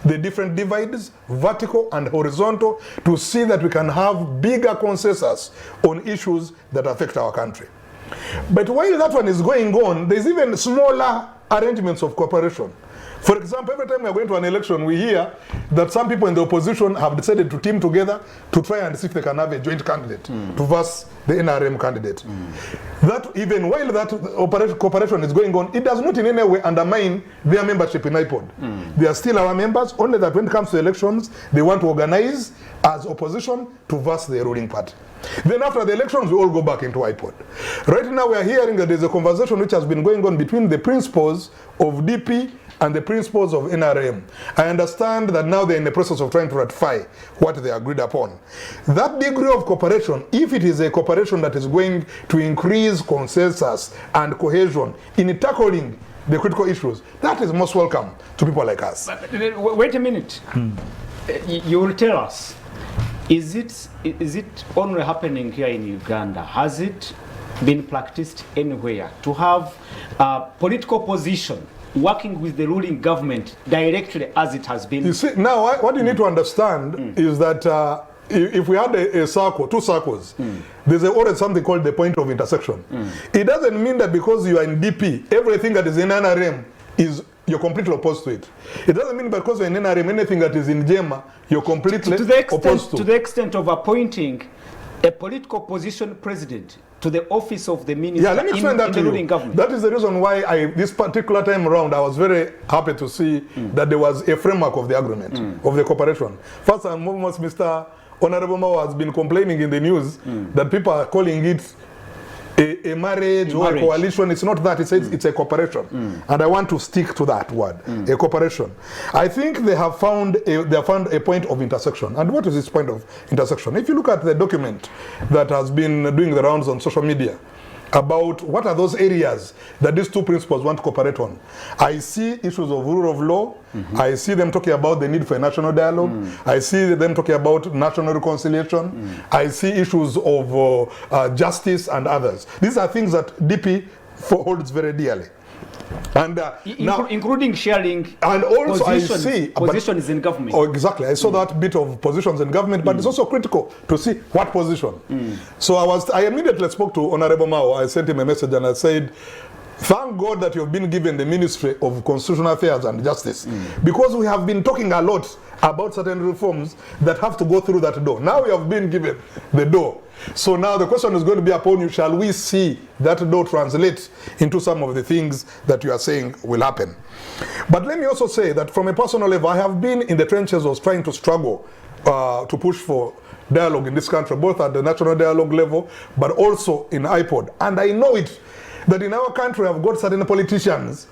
the different divides, vertical and horizontal, to see that we can have bigger consensus on issues that affect our country. But while that one is going on, there's even smaller arrangements of cooperation. For example, every time we are going to an election, we hear that some people in the opposition have decided to team together to try and see if they can have a joint candidate to verse the NRM candidate. That even while that cooperation is going on, it does not in any way undermine their membership in IPOD. They are still our members, only that when it comes to elections, they want to organize as opposition to verse the ruling party. Then after the elections, we all go back into IPOD. Right now we are hearing that there's a conversation which has been going on between the principals of DP and the principles of NRM. I understand that now they're in the process of trying to ratify what they agreed upon. That degree of cooperation, if it is a cooperation that is going to increase consensus and cohesion in tackling the critical issues, that is most welcome to people like us. Wait a minute. You will tell us, is it only happening here in Uganda? Has it been practiced anywhere to have a political position working with the ruling government directly as it has been? You see, now what you need to understand is that if we had a circle, two circles, there's always something called the point of intersection. It doesn't mean that because you are in DP, everything that is in NRM you're completely opposed to it. It doesn't mean because you're in NRM, anything that is in JEMA, you're completely opposed to. To the extent of appointing a political position president to the office of the minister let me explain that in to the you. ruling government. That is the reason why this particular time around, I was very happy to see that there was a framework of the agreement, of the cooperation. First and foremost, Mr. Honorable Mao has been complaining in the news that people are calling it a marriage or a coalition. It's not that. It's a cooperation, and I want to stick to that word, a cooperation. I think they have found a point of intersection. And what is this point of intersection? If you look at the document that has been doing the rounds on social media about what are those areas that these two principles want to cooperate on, I see issues of rule of law. I see them talking about the need for a national dialogue. I see them talking about national reconciliation. I see issues of justice and others. These are things that DP holds very dearly. And now, including sharing and also positions in government. Oh, exactly. I saw that bit of positions in government, but it's also critical to see what position. So I immediately spoke to Honorable Mao. I sent him a message and I said, thank God that you've been given the Ministry of Constitutional Affairs and Justice, because we have been talking a lot about certain reforms that have to go through that door. Now we have been given the door. So now the question is going to be upon you, shall we see that door translate into some of the things that you are saying will happen? But let me also say that from a personal level, I have been in the trenches of trying to struggle to push for dialogue in this country, both at the national dialogue level, but also in IPOD. And I know it, that in our country we have got certain politicians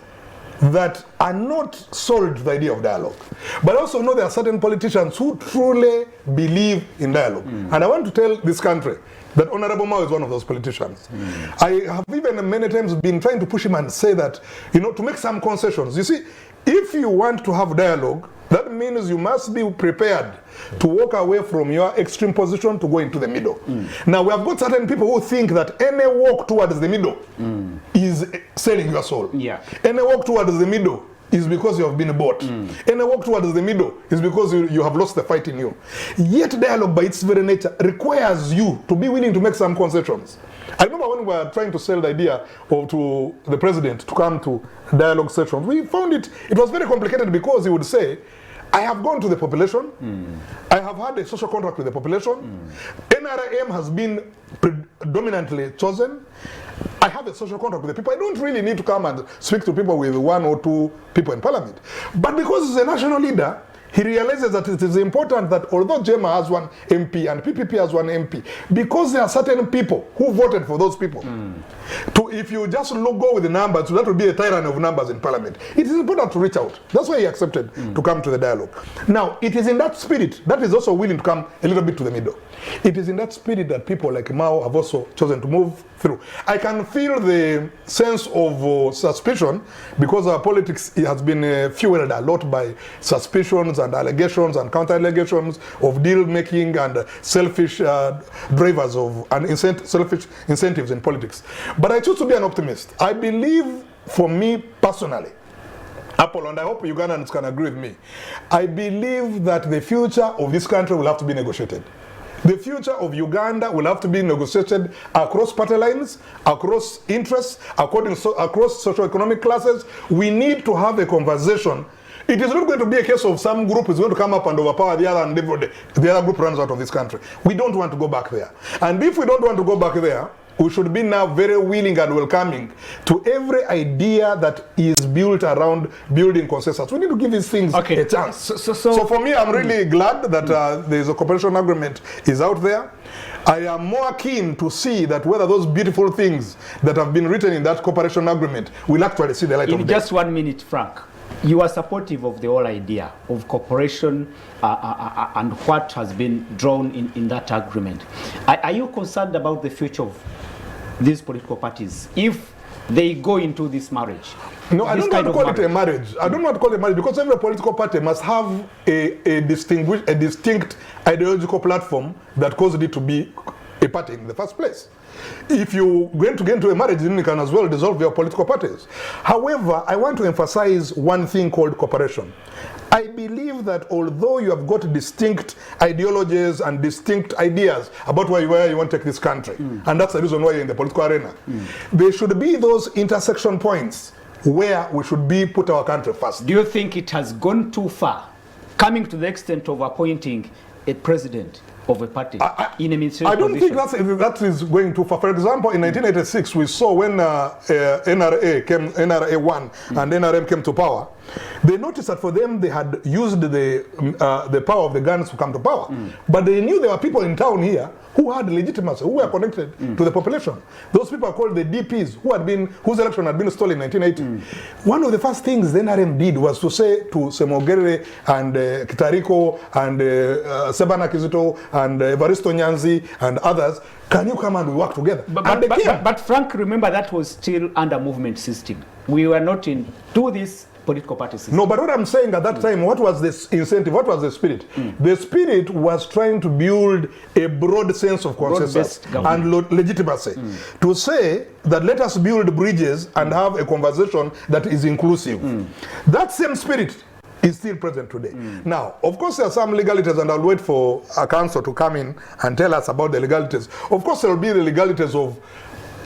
that are not sold the idea of dialogue. But also know there are certain politicians who truly believe in dialogue. And I want to tell this country that Honorable Mao is one of those politicians. I have even many times been trying to push him and say that, to make some concessions. You see, if you want to have dialogue, that means you must be prepared to walk away from your extreme position to go into the middle. Now, we have got certain people who think that any walk towards the middle is selling your soul. Any walk towards the middle is because you have been bought. Any walk towards the middle is because you have lost the fight in you. Yet dialogue by its very nature requires you to be willing to make some concessions. I remember when we were trying to sell the idea to the president to come to dialogue sessions, we found it was very complicated because he would say, I have gone to the population, I have had a social contract with the population, NRM has been predominantly chosen, I have a social contract with the people. I don't really need to come and speak to people with 1 or 2 people in parliament. But because he's a national leader, he realizes that it is important that although JEMA has one MP and PPP has one MP, because there are certain people who voted for those people, if you just go with the numbers, that would be a tyrant of numbers in Parliament. It is important to reach out. That's why he accepted to come to the dialogue. Now, it is in that spirit that is also willing to come a little bit to the middle. It is in that spirit that people like Mao have also chosen to move through. I can feel the sense of suspicion because our politics has been fueled a lot by suspicions and allegations and counter-allegations of deal-making and selfish drivers of and selfish incentives in politics. But I choose to be an optimist. I believe, for me personally, Apollo, and I hope Ugandans can agree with me, I believe that the future of this country will have to be negotiated. The future of Uganda will have to be negotiated across party lines, across interests, across socio-economic classes. We need to have a conversation. It is not going to be a case of some group is going to come up and overpower the other and the other group runs out of this country. We don't want to go back there. And if we don't want to go back there, we should be now very willing and welcoming to every idea that is built around building consensus. We need to give these things a chance. So for me, I'm really glad that there's a cooperation agreement is out there. I am more keen to see that whether those beautiful things that have been written in that cooperation agreement will actually see the light of day. In just 1 minute, Frank, you are supportive of the whole idea of cooperation and what has been drawn in that agreement. Are you concerned about the future of these political parties if they go into this marriage? No, I don't want to call it a marriage. I don't want to call it a marriage because every political party must have a distinct ideological platform that caused it to be a party in the first place. If you're going to get into a marriage, then you can as well dissolve your political parties. However, I want to emphasize one thing called cooperation. I believe that although you have got distinct ideologies and distinct ideas about where you want to take this country, and that's the reason why you're in the political arena, there should be those intersection points where we should be put our country first. Do you think it has gone too far, coming to the extent of appointing a president of a party in a ministerial I don't position? think that is going too far. For example, in 1986, we saw when NRA won and NRM came to power, they noticed that for them they had used the power of the guns to come to power. But they knew there were people in town here who had legitimacy, who were connected to the population. Those people are called the DPs, whose election had been stolen in 1980. One of the first things the NRM did was to say to Semogere and Kitariko and Sebana Kizito and Evaristo Nyanzi and others, can you come and we work together? But Frank, remember that was still under movement system. We were not into this political party system. No, but what I'm saying at that time, what was this incentive? What was the spirit? The spirit was trying to build a broad sense of consensus and legitimacy. To say that let us build bridges and have a conversation that is inclusive. That same spirit is still present today. Now, of course, there are some legalities, and I'll wait for a council to come in and tell us about the legalities. Of course, there will be the legalities of,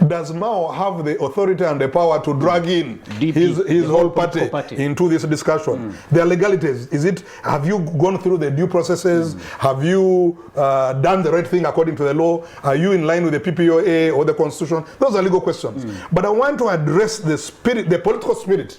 does Mao have the authority and the power to drag in DP, his whole party into this discussion? There are legalities. Have you gone through the due processes? Have you done the right thing according to the law? Are you in line with the PPOA or the Constitution? Those are legal questions. But I want to address the spirit, the political spirit.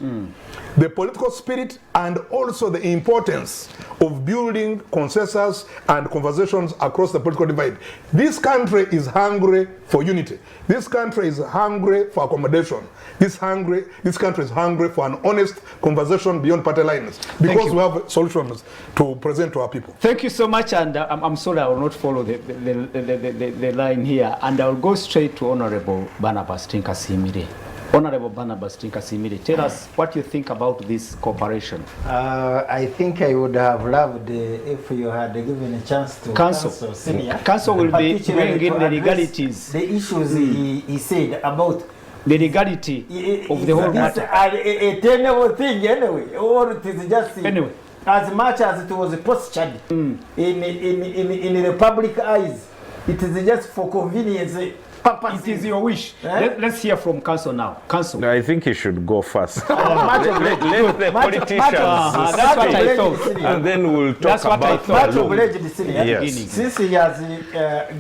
The political spirit, and also the importance of building consensus and conversations across the political divide. This country is hungry for unity. This country is hungry for accommodation. This country is hungry for an honest conversation beyond party lines, because we have solutions to present to our people. Thank you so much, and I'm sorry I will not follow the line here, and I will go straight to Honorable Barnabas Tinkasimire. Honorable Barnabas Tinkasimire, tell us what you think about this cooperation. I think I would have loved if you had given a chance to Council Senior. Council will be bringing the legalities. The issues he said about the legality of the whole matter. A terrible thing anyway, or it is just anyway. As much as it was postured in the public eyes, it is just for convenience. It is your wish. Let's hear from Council now. Council. No, I think he should go first. Let the politicians. That's what I thought. And then we'll talk about yes. Since he has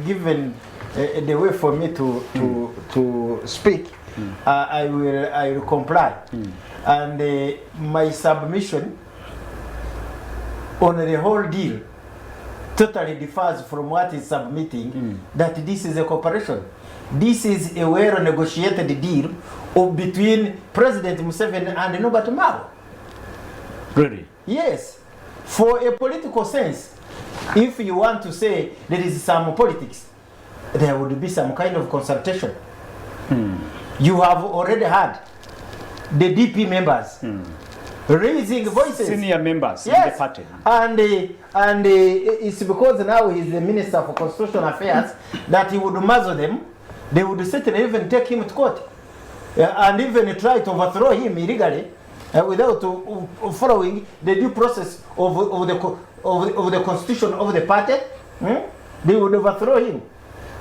given the way for me to speak, I will comply. And my submission on the whole deal totally differs from what is submitting, that this is a cooperation. This is a well-negotiated deal between President Museveni and Norbert Mao. Really? Yes. For a political sense, if you want to say there is some politics, there would be some kind of consultation. You have already had the DP members raising voices. Senior members in Yes. the party. And it's because now he's the Minister for Constitutional Affairs that he would muzzle them. They would certainly even take him to court and even try to overthrow him illegally without following the due process of the constitution of the party. They would overthrow him.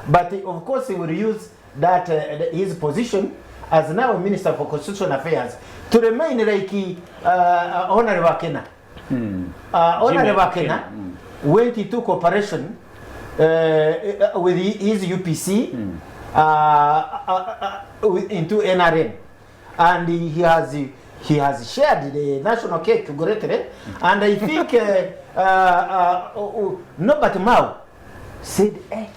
But of course he will use that his position as now a Minister for Constitutional Affairs to remain like Honorable Kena. Honorable Kena went into cooperation with his UPC into NRM, and he has shared the national cake greatly, and I think Norbert Mao said, hey,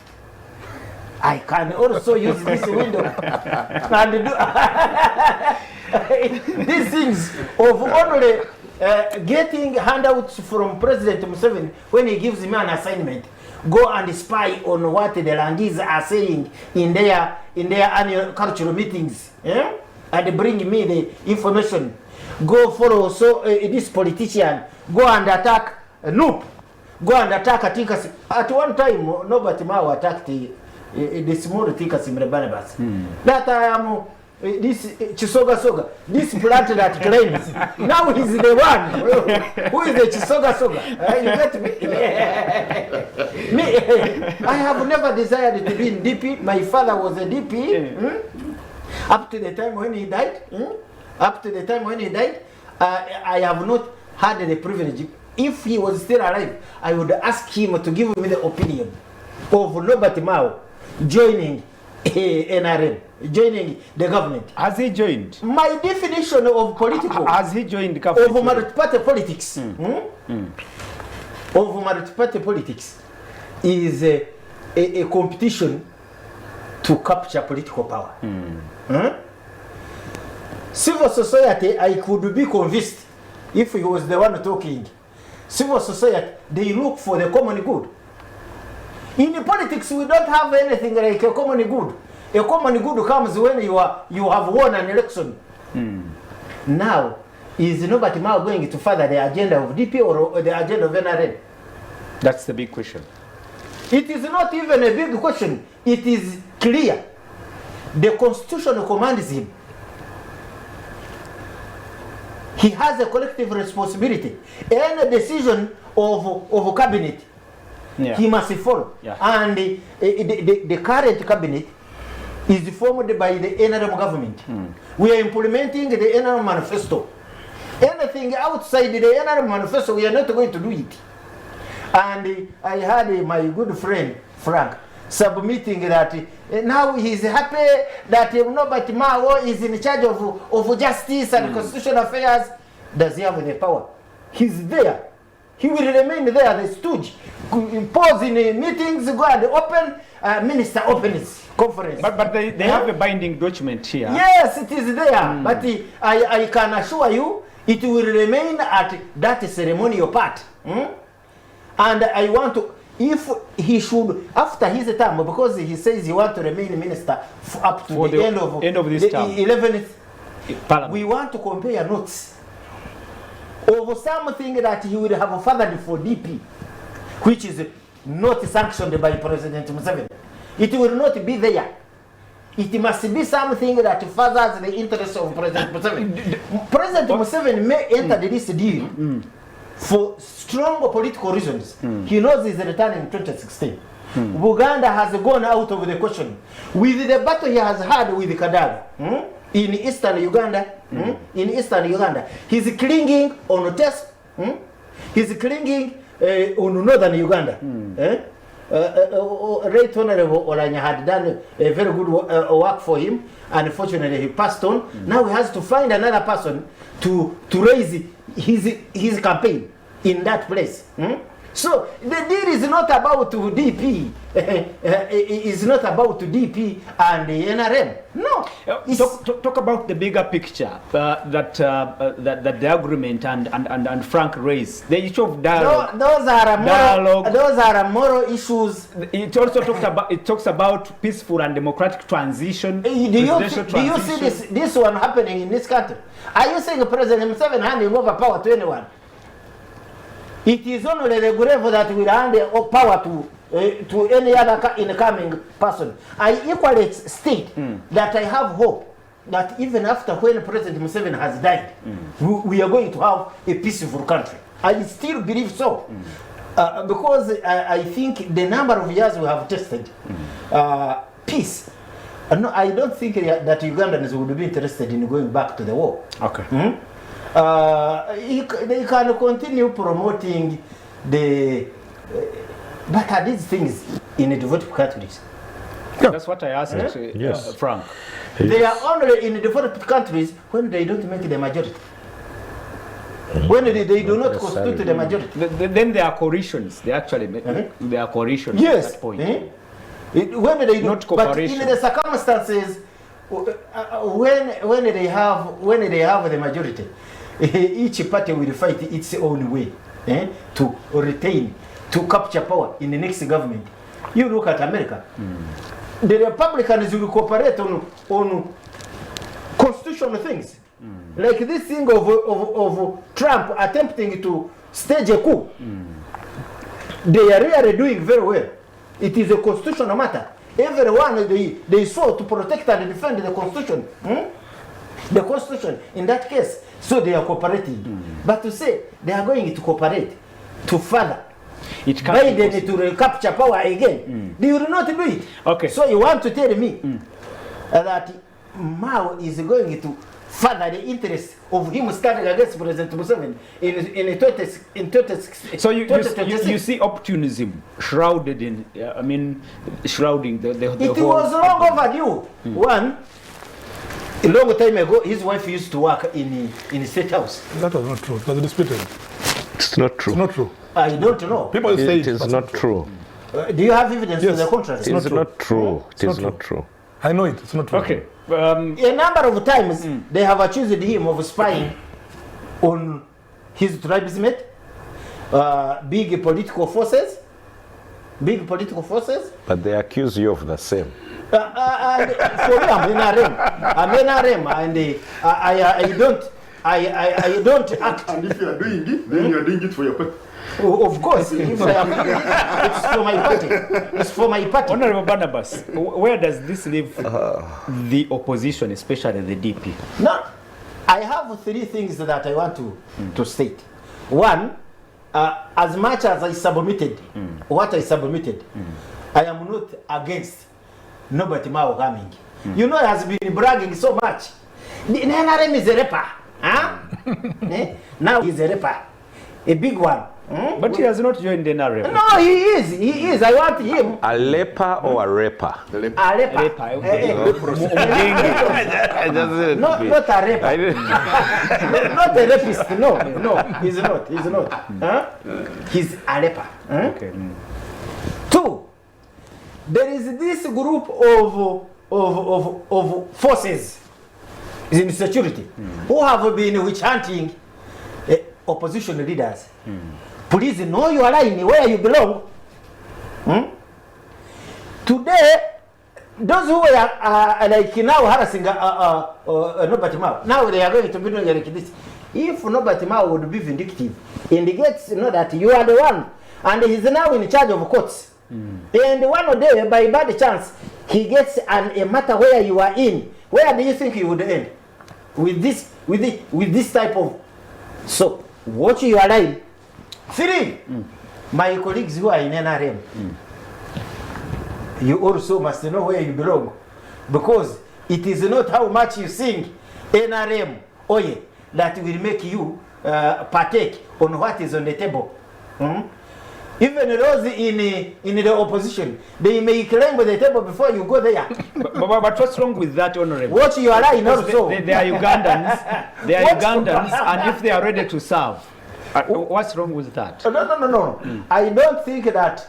I can also use this window and do these things of only getting handouts from President Museveni when he gives me an assignment. Go and spy on what the Langis are saying in their annual cultural meetings, and bring me the information. Go follow this politician. Go and attack Noop. Go and attack Atikas. At one time, Norbert Mao attacked the small Tikas in Barnabas. That I am this Chisoga, this plant that claims. Now he's the one who is the Chisoga. You get me? Me, I have never desired to be in DP. My father was a DP. Up to the time when he died. I have not had the privilege. If he was still alive, I would ask him to give me the opinion of Norbert Mao joining NRM, joining the government. Has he joined? My definition of political... Has he joined the government? Of multi-party politics. Of multi-party politics is a competition to capture political power. Civil society, I could be convinced if he was the one talking. Civil society, they look for the common good. In politics, we don't have anything like a common good. A common good comes when you have won an election. Now, is Norbert Mao going to further the agenda of DP or the agenda of NRM? That's the big question. It is not even a big question. It is clear. The Constitution commands him. He has a collective responsibility. Any decision of cabinet, he must follow. And the current cabinet is formed by the NRM government. We are implementing the NRM manifesto. Anything outside the NRM manifesto, we are not going to do it. And I had my good friend, Frank, submitting that now he's happy that Norbert Mao is in charge of justice and constitutional affairs. Does he have the power? He's there. He will remain there, the stooge. Pause in meetings, go and open, minister opens conference. But they have a binding document here. Yes, it is there. But I can assure you, it will remain at that ceremonial part. And I want to, if he should, after his term, because he says he wants to remain minister up to the end of this term, 11th Parliament. We want to compare notes of something that he would have fathered for DP, which is not sanctioned by President Museveni. It will not be there. It must be something that furthers the interests of President Museveni. President Museveni may enter this deal for strong political reasons. He knows he's returning in 2016. Uganda has gone out of the question. With the battle he has had with Kadaga in eastern Uganda, he's clinging on Test. He's clinging on northern Uganda. Right Honorable Olanya had done a very good work for him. Unfortunately, he passed on. Now he has to find another person to raise his campaign. in that place. So the deal is not about DP. It's not about DP and the NRM. No. Talk about the bigger picture that the agreement and Frank raised. The issue of dialogue. Those are moral issues. It also talks about peaceful and democratic transition. Do you see this one happening in this country? Are you saying President Museveni handing over power to anyone? It is only the grave that will hand power to any other incoming person. I equally state that I have hope that even after when President Museveni has died, we are going to have a peaceful country. I still believe so. Because I think the number of years we have tested peace, no, I don't think that Ugandans would be interested in going back to the war. Okay. They can continue promoting but are these things in developed countries? That's what I asked Frank. They are only in developed countries when they don't make the majority. When they do not constitute the majority. Then there are coalitions. They actually make there are coalitions at that point. When they do, not cooperation. But in the circumstances when they have the majority, each party will fight its own way to retain, to capture power in the next government. You look at America. The Republicans will cooperate on constitutional things. Like this thing of Trump attempting to stage a coup. They are really doing very well. It is a constitutional matter. Everyone they sought to protect and defend the Constitution. The Constitution in that case. So they are cooperating. But to say they are going to cooperate to further Biden to recapture power again, they will not do it. Okay. So you want to tell me that Mao is going to further the interest of him standing against President Museveni in 2026? So you see opportunism shrouded in, shrouding the it whole... was long overdue. One, a long time ago, his wife used to work in the State House. That was not true. It was disputed. It's not true. It's not true. I don't know. People say it is not true. Do you have evidence to the contrary? It is not true. It is not true. I know it. It's not true. Okay. A number of times they have accused him of spying on his tribesmate, big political forces. But they accuse you of the same. For me, I'm NRM, and I don't act. And if you are doing it, then you are doing it for your party. Of course, if I am, it's for my party. It's for my party. Honorable Barnabas, where does this leave the opposition, especially the DP? Now, I have three things that I want to state. One, as much as I submitted what I submitted, I am not against Nobody Mao coming. You know, he has been bragging so much. The NRM is a rapper. Now he's a rapper. A big one. But he has not joined the NRM. No, he is. I want him. A leper or a rapper? A rapper. Not a rapper. Not a rapist. No, he's not. He's a rapper. Okay. Two, there is this group of forces in security who have been witch hunting opposition leaders. Please know your line where you belong. Today, those who are like now harassing Nobody Mao, now they are going to be doing like this. If Nobody Mao would be vindictive and gets to know that you are the one, and he's now in charge of courts, and one day, by bad chance, he gets a matter where you are in, where do you think you would end? With this type of... So, watch your line. Three, my colleagues who are in NRM, you also must know where you belong, because it is not how much you sing NRM oye that will make you partake on what is on the table. Even those in the opposition, they may climb the table before you go there. But what's wrong with that, Honorable? Watch your line also. They are Ugandans. They are Ugandans, and if they are ready to serve, What's wrong with that? No. I don't think that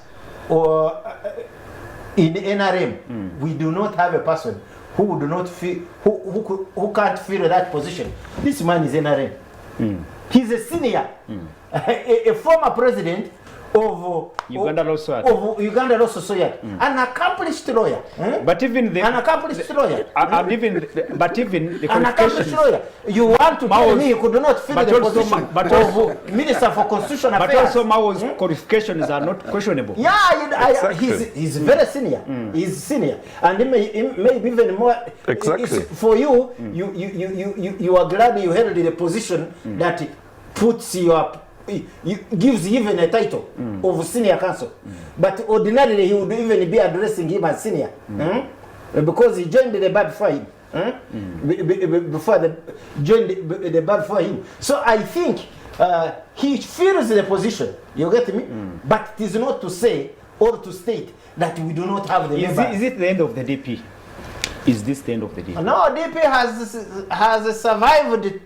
in NRM we do not have a person who would not feel, who can't fill that position. This man is NRM. He's a senior, a former president of Uganda Law Society. Of Uganda Law Society, an accomplished lawyer. But even the an accomplished lawyer. And even the an accomplished lawyer. You want to tell me he could not fill the position of Minister for Constitutional Affairs? But also Mao's qualifications are not questionable. Yeah, Exactly. he's very senior. He's senior, and he may be even more. Exactly. For you, you are glad you held the position that puts you up. Gives even a title of senior counsel, but ordinarily he would even be addressing him as senior, because he joined the bar before him, joined the bar before him. So I think he fills the position. You get me? But it is not to say or to state that we do not have the member. Is it the end of the DP? Is this the end of the DP? No, DP has survived.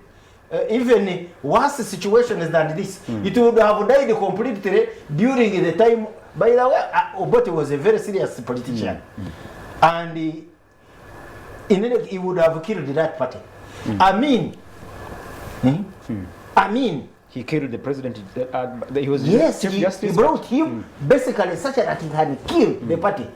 Even worse situations than this, it would have died completely during the time. By the way, Obote was a very serious politician, and he would have killed that party. I mean, he killed the president. He was yes, Chief he Justice. brought him basically such that he had killed the party,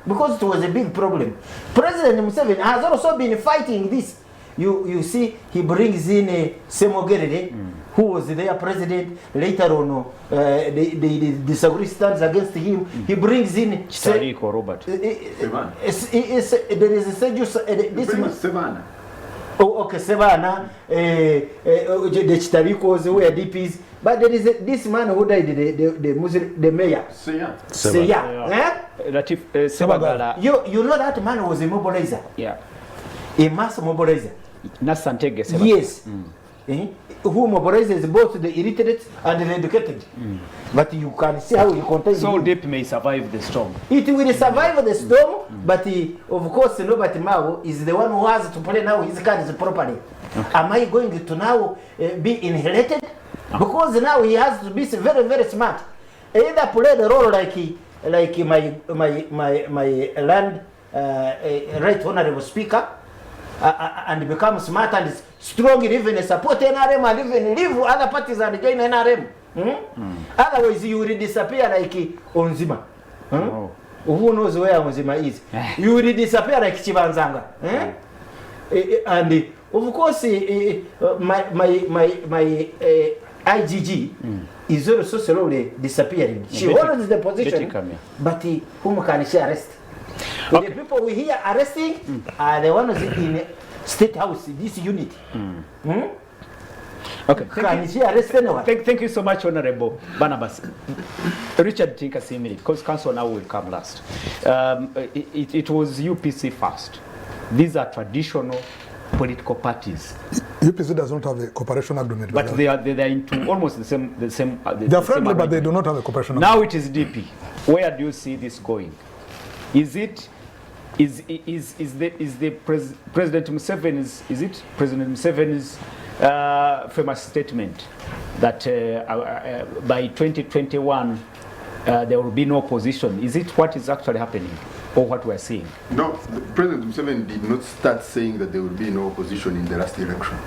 because it was a big problem. President Museveni has also been fighting this. You see, he brings in Semogerere, who was their president. Later on, the disagree stands against him. He brings in Chitariko Robert. Sevana. There is a this man. Sevana. Oh, okay, Sevana. The Chitarikos who are DPs. But there is this man who died, the mayor. Seya. Latif Sebagala. You know that man was a mobilizer. Yeah. A mass mobilizer. Nasantege Sebagala. Yes. Who mobilizes both the illiterate and the educated. But you can see how you contain So him. DP may survive the storm. It will survive the storm, but of course Robert Mao is the one who has to play now his cards properly. Am I going to now be inherited? Because now he has to be very, very smart. Either play the role like my land right honorable speaker, and become smart and strong, even support NRM and even leave other parties and join NRM. Otherwise you will disappear like Onzima. Who knows where Onzima is? You will disappear like Chibanzanga. And of course my IGG is also slowly disappearing. She holds the position, but whom can she arrest? Okay. The people we hear arresting are the ones in State House, this unit. Okay. Can she arrest anyone? Thank you so much, Honorable Barnabas. Richard Tinkasimiri, because Council now will come last. It was UPC first. These are traditional political parties. UPC does not have a cooperation agreement. But they are into almost the same. They are friendly, but they do not have a cooperation now agreement. It is DP. Where do you see this going? Is the President Museveni's famous statement that by 2021 there will be no opposition? Is it what is actually happening, or what we are seeing? No, President Museveni did not start saying that there will be no opposition in the last election.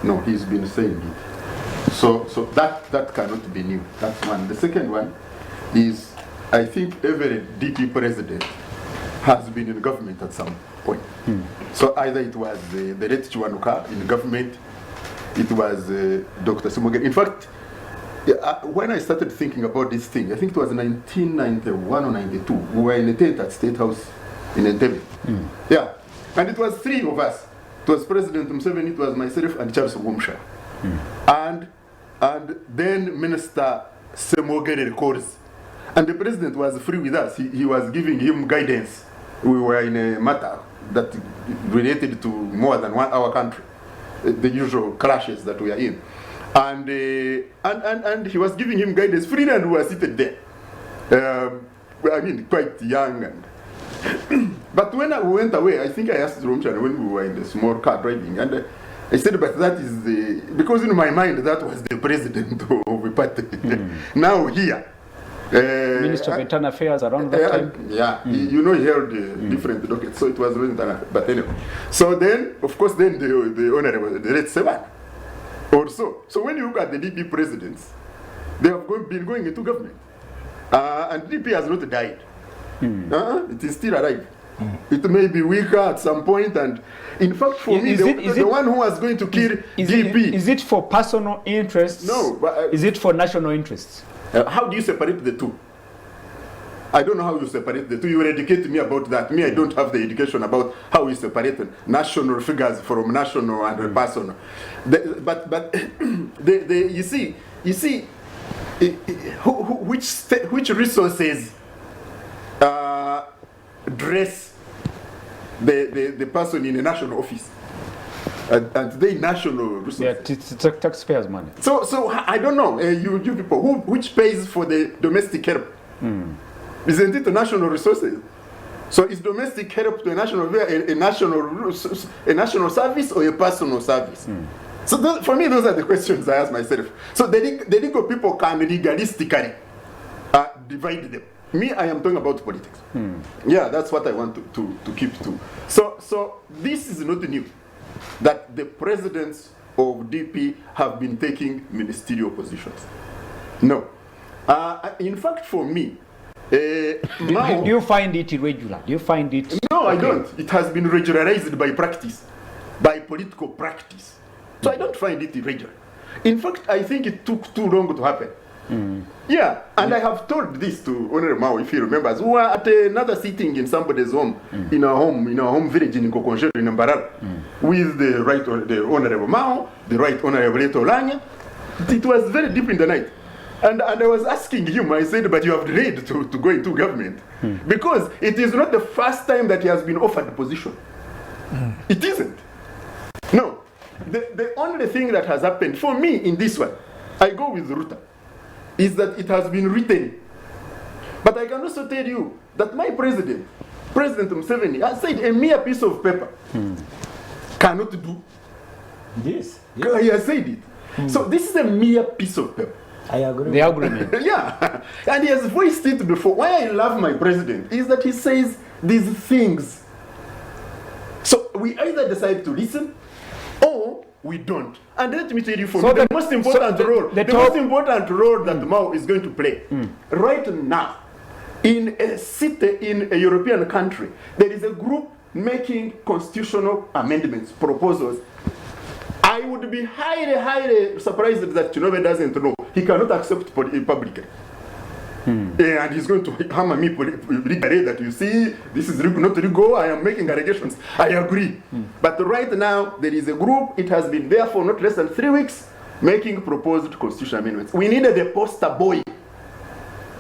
No, he's been saying it. So that cannot be new. That's one. The second one is, I think every DP president has been in government at some point. So either it was the late Chiwanuka in government, it was Dr. Semogerere. In fact, when I started thinking about this thing, I think it was 1991 or 92, we were in a tent at State House in Entebbe. Yeah, and it was three of us. It was President Museveni, it was myself, and Charles Wumsha. And then Minister Semogerere calls. And the president was free with us. He was giving him guidance. We were in a matter that related to more than our country, the usual clashes that we are in. And he was giving him guidance freely, and we were seated there. I mean, quite young. But when we went away, I think I asked Romchan when we were in the small car driving, and I said, but that is the, because in my mind that was the president of the party. Now here. Minister of Internal Affairs around that time. Yeah, you know, he held different documents, so it was really internal. But anyway, so then, of course, then the honorable, the Red Seven, also. So when you look at the DP presidents, they have been going into government, and DP has not died. It is still alive. It may be weaker at some point, and in fact, for me, the one who was going to kill DP. Is it for personal interests? No, but is it for national interests? How do you separate the two? I don't know how you separate the two. You will educate me about that. Me, I don't have the education about how you separate national figures from national and personal. But you see, which resources dress the person in a national office? And they national resources. Yeah, taxpayers' money. So I don't know. You people, which pays for the domestic help? Isn't it the national resources? So is domestic help to a national service or a personal service? So for me, those are the questions I ask myself. So the legal people can legalistically divide them. Me, I am talking about politics. Yeah, that's what I want to keep to. So this is not new, that the presidents of DP have been taking ministerial positions. No. In fact, for me, do you find it irregular? Do you find it? No, I don't. It has been regularized by practice, by political practice. So I don't find it irregular. In fact, I think it took too long to happen. Yeah, and I have told this to Honorable Mao, if he remembers. We were at another sitting in somebody's home, in our home village in Kokonshero in Mbarara, with the Honorable Mao, the Right Honorable Leto Lanya. It was very deep in the night. And I was asking him, I said, but you have delayed to go into government. Because it is not the first time that he has been offered a position. It isn't. No. The only thing that has happened for me in this one, I go with Ruta, is that it has been written. But I can also tell you that my President Museveni, has said a mere piece of paper cannot do. Yes. He has said it. So this is a mere piece of paper. I agree. The agreement. Yeah. And he has voiced it before. Why I love my president is that he says these things. So we either decide to listen or we don't. And let me tell you, for me, the most important role that Mao is going to play right now in a city, in a European country, there is a group making constitutional amendments, proposals. I would be highly, highly surprised that Chinobe doesn't know. He cannot accept publicly. And he's going to hammer me legally that, you see, this is not legal, I am making allegations. I agree. But right now, there is a group, it has been there for not less than 3 weeks, making proposed constitutional amendments. We needed a poster boy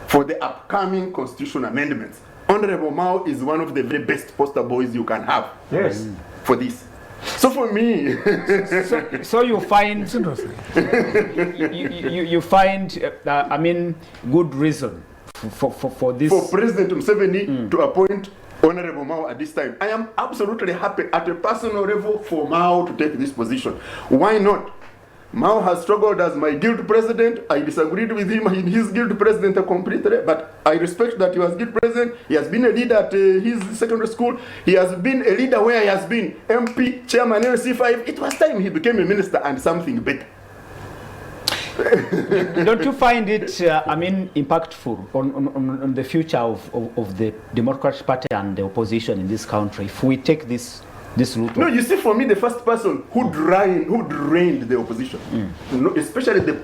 for the upcoming constitutional amendments. Honorable Mao is one of the very best poster boys you can have. Yes. For this. So for me, so you find It's interesting. you find I mean, good reason for this. For President Museveni to appoint Honorable Mao at this time, I am absolutely happy at a personal level for Mao to take this position. Why not? Mao has struggled as my guild president. I disagreed with him in his guild president completely, but I respect that he was guild president. He has been a leader at his secondary school. He has been a leader where he has been MP, chairman, LC5. It was time he became a minister and something better. Don't you find it, I mean, impactful on the future of the Democratic Party and the opposition in this country if we take this route? No, you see, for me, the first person who drained the opposition, especially the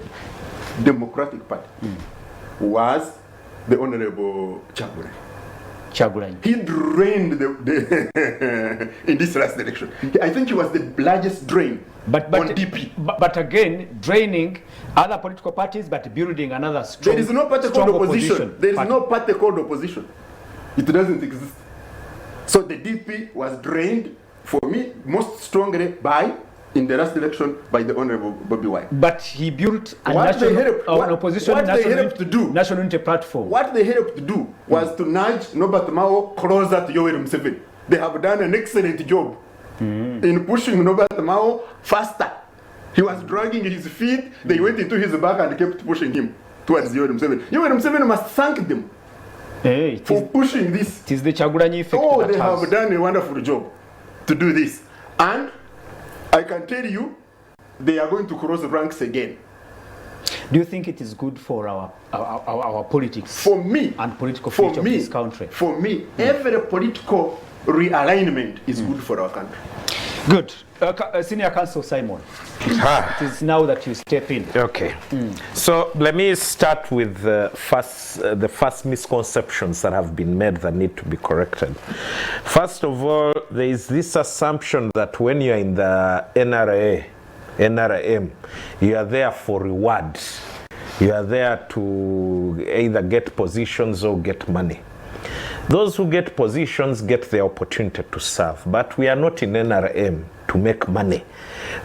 Democratic Party, was the Honorable Chagulanyi. He drained in this last election. I think he was the largest drain on DP. But again, draining other political parties, but building another strong. There is no party called opposition. There is no party called opposition. It doesn't exist. So the DP was drained, for me, most strongly in the last election, by the Honorable Bobby Wine. But he built an opposition national unity platform. What they helped to do was to nudge Norbert Mao closer to Yoweri Museveni. They have done an excellent job in pushing Norbert Mao faster. He was dragging his feet, they went into his back and kept pushing him towards Yoweri Museveni. Yoweri Museveni must thank them for pushing this. It is the Chagulanyi effect. Oh, they have done a wonderful job to do this. And I can tell you, they are going to cross the ranks again. Do you think it is good for our politics? For me, and political future of this country? For me, every political realignment is good for our country. Good. Senior Counsel Simon, it is now that you step in. Okay. So let me start with the first misconceptions that have been made that need to be corrected. First of all, there is this assumption that when you're in the NRM, you are there for reward. You are there to either get positions or get money. Those who get positions get the opportunity to serve, but we are not in NRM to make money.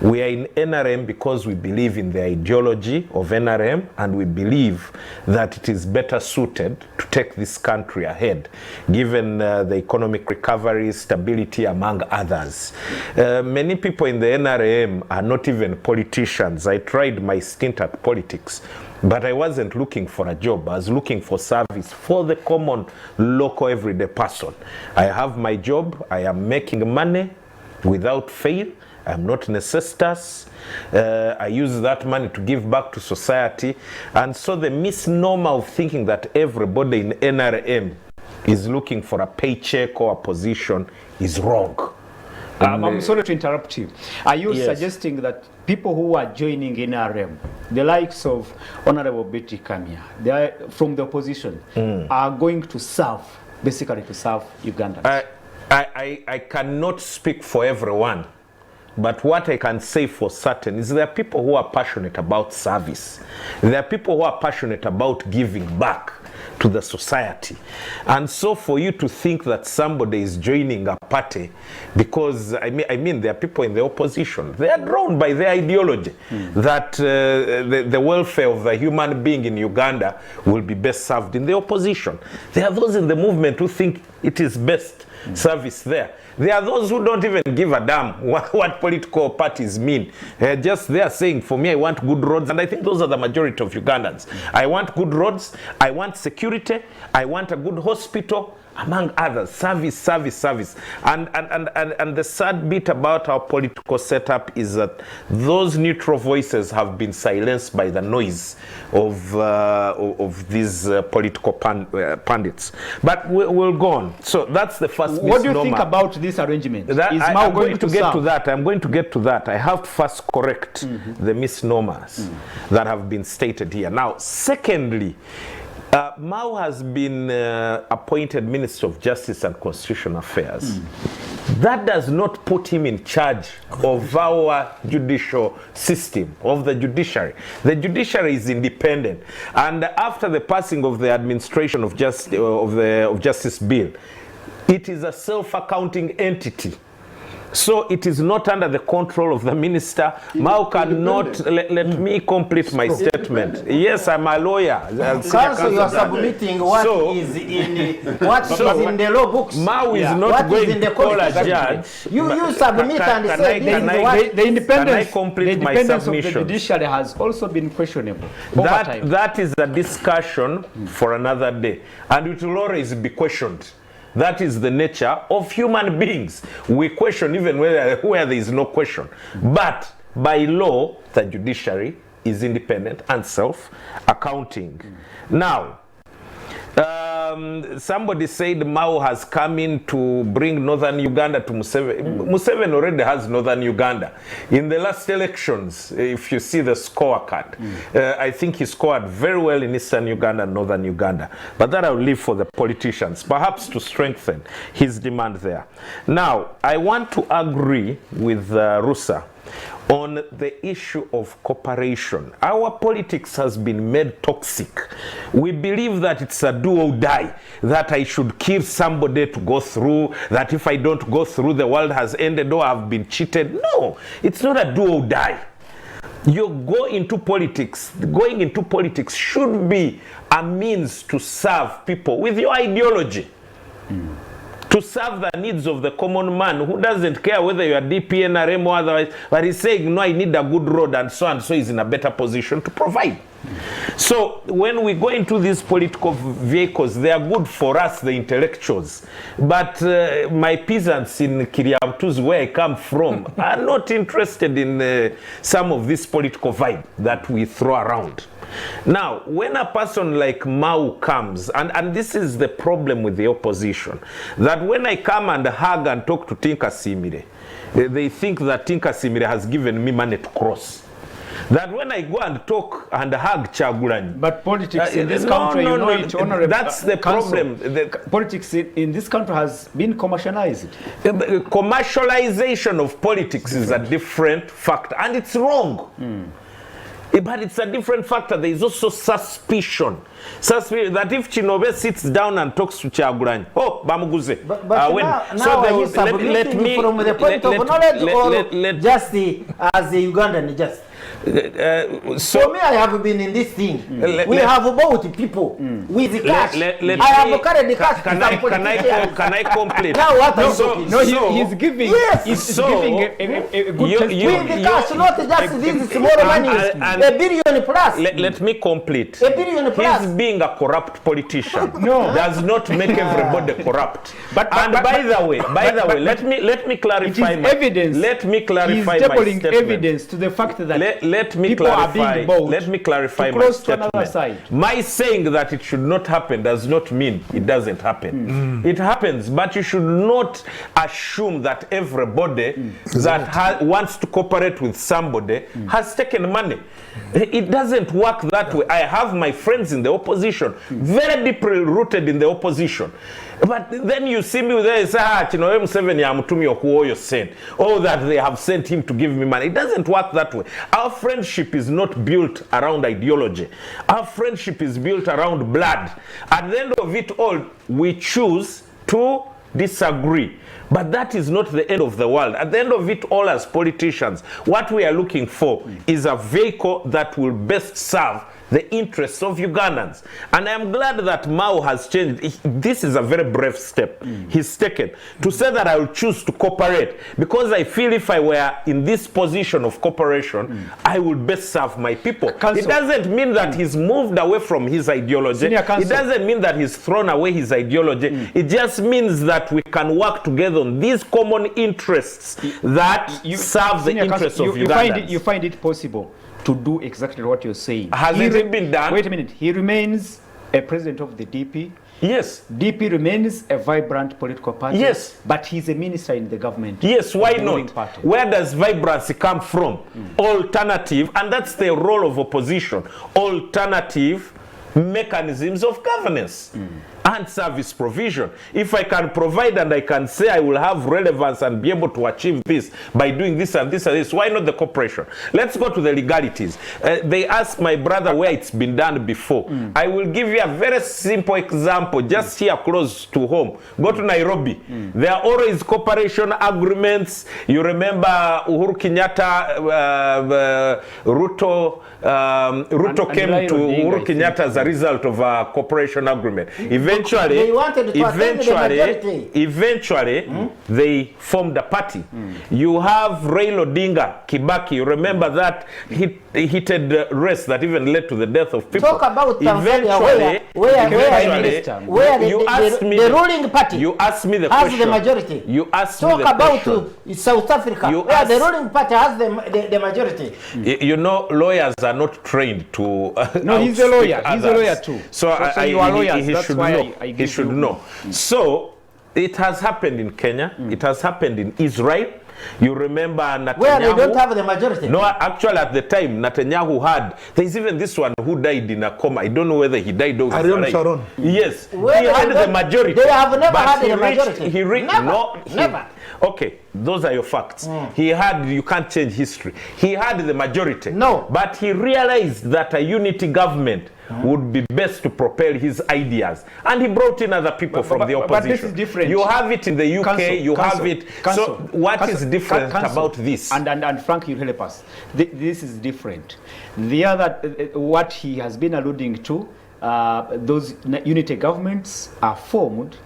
We are in NRM because we believe in the ideology of NRM, and we believe that it is better suited to take this country ahead, given the economic recovery, stability, among others. Many people in the NRM are not even politicians. I tried my stint at politics, but I wasn't looking for a job. I was looking for service for the common, local, everyday person. I have my job. I am making money without fail. I'm not necessitous. I use that money to give back to society. And so the misnomer of thinking that everybody in NRM is looking for a paycheck or a position is wrong. I'm sorry to interrupt you. Are you suggesting that people who are joining NRM, the likes of Honorable Betty Kamya, they are from the opposition, are going to serve, basically to serve Ugandans? I cannot speak for everyone, but what I can say for certain is there are people who are passionate about service. There are people who are passionate about giving back to the society. And so for you to think that somebody is joining a party because, I mean there are people in the opposition, they are drawn by their ideology that the welfare of the human being in Uganda will be best served in the opposition. There are those in the movement who think it is best service there. There are those who don't even give a damn what political parties mean. Just they are saying, for me, I want good roads. And I think those are the majority of Ugandans. I want good roads. I want security. I want a good hospital, among others. Service. And the sad bit about our political setup is that those neutral voices have been silenced by the noise of these political pundits. But we'll go on. So that's the first misnomer. What do you think about this arrangement? I'm going to get to that. I'm going to get to that. I have to first correct the misnomers that have been stated here. Now, secondly, Mao has been appointed Minister of Justice and Constitutional Affairs. That does not put him in charge of our judicial system, of the judiciary. The judiciary is independent. And after the passing of the administration of Justice Bill, it is a self-accounting entity. So it is not under the control of the minister. Mao cannot, let me complete my statement. Yes, I'm a lawyer. Counsel, you are submitting what is in the law books. Mao is not going to call a judge. You submit and say the independence, complete the independence of the judiciary has also been questionable. That is a discussion for another day. And it will always be questioned. That is the nature of human beings. We question even where there is no question. But by law, the judiciary is independent and self-accounting. Now, somebody said Mao has come in to bring northern Uganda to Museveni. Museveni already has northern Uganda. In the last elections, if you see the scorecard, I think he scored very well in eastern Uganda and northern Uganda. But that I'll leave for the politicians, perhaps to strengthen his demand there. Now, I want to agree with Rusa on the issue of cooperation. Our politics has been made toxic. We believe that it's a do or die, that I should kill somebody to go through, that if I don't go through, the world has ended or I've been cheated. No, it's not a do or die. You go into politics, going into politics should be a means to serve people with your ideology. to serve the needs of the common man who doesn't care whether you are DP, NRM or otherwise, but he's saying, no, I need a good road and so he's in a better position to provide. So when we go into these political vehicles, they are good for us, the intellectuals. But my peasants in Kiriabtuz, where I come from, are not interested in some of this political vibe that we throw around. Now, when a person like Mau comes, and this is the problem with the opposition, that when I come and hug and talk to Tinka Simire, they think that Tinka Simire has given me money to cross. That when I go and talk and hug Chagulanyi. But politics in this country, that's the problem. Politics in this country has been commercialized. Commercialization of politics is a different factor, and it's wrong. But it's a different factor. There is also suspicion. That if Chinobe sits down and talks to Chagulanyi, oh, Bamuguze. But now he's submitting from the point of knowledge or just as a Ugandan just? For me, I have been in this thing. We have bought people with the cash. I have carried the cash. Can I complete? Now what he's giving. Yes. He's giving a good with the cash, not just this small money. A billion plus. Let me complete. A billion plus. He's being a corrupt politician. Does not make everybody corrupt. But by the way, let me clarify my evidence. Let me clarify my statement. Evidence to the fact that let me clarify my statement. My saying that it should not happen does not mean it doesn't happen. It happens, but you should not assume that everybody that wants to cooperate with somebody has taken money. It doesn't work that way. I have my friends in the opposition, very deeply rooted in the opposition. But then you see me there and say, oh, that they have sent him to give me money. It doesn't work that way. Our friendship is not built around ideology. Our friendship is built around blood. At the end of it all, we choose to disagree. But that is not the end of the world. At the end of it all, as politicians, what we are looking for is a vehicle that will best serve the interests of Ugandans. And I am glad that Mao has changed. This is a very brave step he's taken to say that I will choose to cooperate, because I feel if I were in this position of cooperation, I would best serve my people. It doesn't mean that he's moved away from his ideology. It doesn't mean that he's thrown away his ideology. It just means that we can work together on these common interests that serve the interests of Ugandans. You find it possible to do exactly what you're saying. Has it been done? Wait a minute. He remains a president of the DP. Yes. DP remains a vibrant political party. Yes. But he's a minister in the government. Yes, why not? Where does vibrancy come from? Alternative, and that's the role of opposition, alternative mechanisms of governance and service provision. If I can provide and I can say I will have relevance and be able to achieve this by doing this and this and this, why not the corporation? Let's go to the legalities. They asked my brother where it's been done before. I will give you a very simple example just here close to home. Go to Nairobi. There are always cooperation agreements. You remember Uhuru Kenyatta, Ruto came to Uhuru Kenyatta as a result of a cooperation agreement. Eventually, they formed a party. You have Raila Odinga, Kibaki. You remember that heated race that even led to the death of people. Talk about Tanzania, where the ruling party. You asked me the has question. The majority. You asked Talk me the about question. South Africa, where the ruling party has the majority. You know, lawyers are not trained to. No, he's a lawyer. He's a lawyer too. So you are lawyers. He should know. He should know. So it has happened in Kenya. It has happened in Israel. You remember Netanyahu? Where they don't have the majority. No, actually at the time, Netanyahu had, there's even this one who died in a coma. I don't know whether he died or Ariel Sharon. Yes. He had the majority. They have never had the majority. Never. Okay, those are your facts. He had, you can't change history. He had the majority. No. But he realized that a unity government would be best to propel his ideas. And he brought in other people from the opposition. But this is different. You have it in the UK, have it. So what is different about this? And Frank, you'll help us. This is different. The other, what he has been alluding to, those unity governments are formed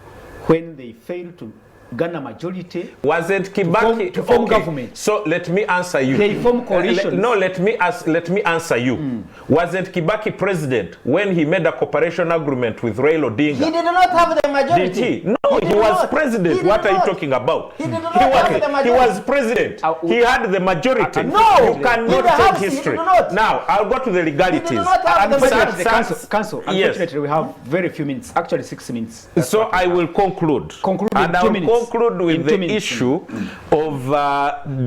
when they failed to garner majority. Wasn't Kibaki to form government? So let me answer you. They form coalitions. No, let me answer you. Wasn't Kibaki president when he made a cooperation agreement with Raila Odinga? He did not have the majority. Did he? No, he was president. What are you talking about? He did not have the majority. He was president. He had the majority. No, you cannot take history. Now, I'll go to the legalities. He did not have the majority. Council, unfortunately, we have very few minutes. Actually, 6 minutes. So I will conclude. Conclude and in 2 minutes. Conclude with the issue of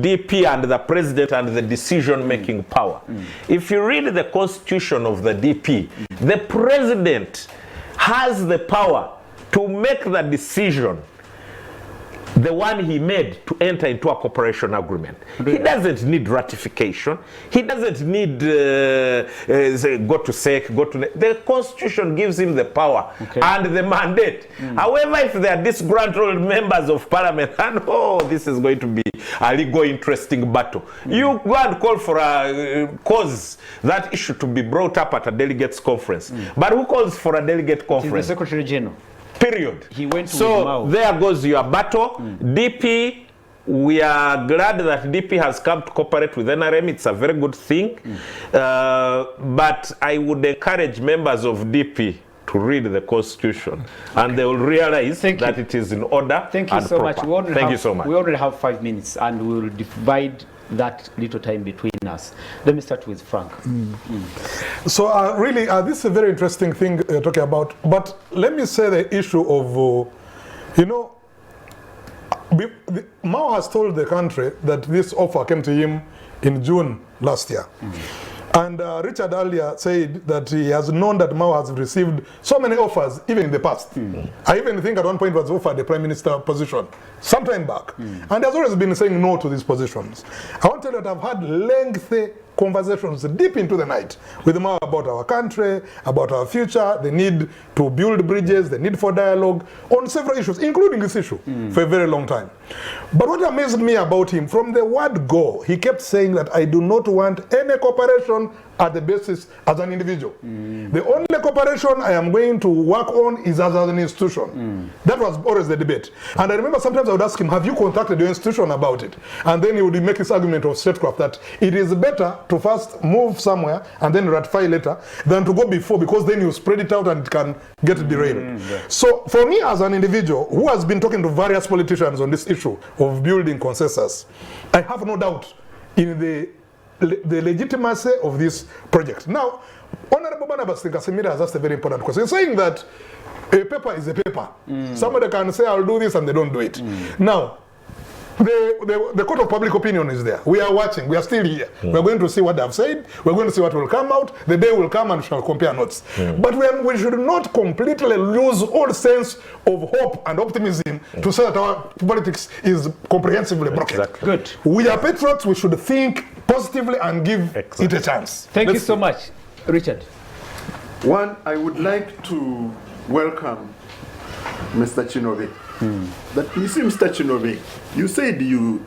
DP and the president and the decision-making power. If you read the constitution of the DP, the president has the power to make the decision, the one he made to enter into a cooperation agreement. He doesn't need ratification. He doesn't need go to SEC, go to... The constitution gives him the power and the mandate. However, if they are disgruntled members of parliament, and this is going to be a legal interesting battle. You go and call for a cause that issue to be brought up at a delegates conference. But who calls for a delegate conference? The Secretary General. Period. He went to so there goes your battle. DP, we are glad that DP has come to cooperate with NRM. It's a very good thing. But I would encourage members of DP to read the constitution and they will realize that it is in order. Thank you so much. Thank you so much. We already have 5 minutes and we will divide that little time between us. Let me start with Frank. So really, this is a very interesting thing you're talking about. But let me say the issue of, Mao has told the country that this offer came to him in June last year. And Richard earlier said that he has known that Mao has received so many offers, even in the past. I even think at one point was offered the prime minister position some time back. And has always been saying no to these positions. I want to tell you that I've had lengthy conversations deep into the night with Mao about our country, about our future, the need to build bridges, the need for dialogue on several issues, including this issue, for a very long time. But what amazed me about him, from the word go, he kept saying that I do not want any cooperation at the basis as an individual. The only cooperation I am going to work on is as an institution. That was always the debate. And I remember sometimes I would ask him, have you contacted your institution about it? And then he would make his argument of statecraft that it is better to first move somewhere and then ratify later than to go before, because then you spread it out and it can get derailed. So for me as an individual who has been talking to various politicians on this issue of building consensus, I have no doubt in the legitimacy of this project. Now, Honorable Barnabas Casemiro has asked a very important question, saying that a paper is a paper. Somebody can say, I'll do this, and they don't do it. Now, the court of public opinion is there. We are watching. We are still here. We're going to see what they have said. We're going to see what will come out. The day will come and we shall compare notes. But we should not completely lose all sense of hope and optimism to say that our politics is comprehensively broken. Good. We are patriots. We should think positively and give it a chance. Thank you so much. Richard. One, I would like to welcome Mr. Chinobe. But you see, Mr. Chinobe, you said you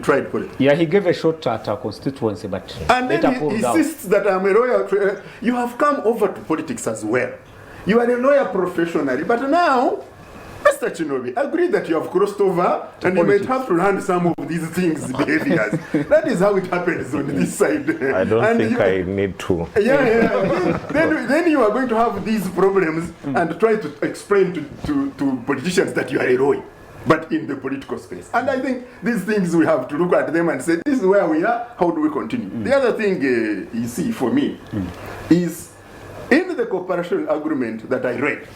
tried for it. Yeah, he gave a shot at our constituency, but and then he insists that I'm a lawyer. You have come over to politics as well. You are a lawyer professionally, but now, Mr. Chinobe, agree that you have crossed over and you might have to learn some of these things, behaviors. That is how it happens on this side. I don't think I need to. Then you are going to have these problems and try to explain to politicians that you are a lawyer, but in the political space. And I think these things we have to look at them and say, this is where we are, how do we continue? The other thing you see for me is in the cooperation agreement that I read,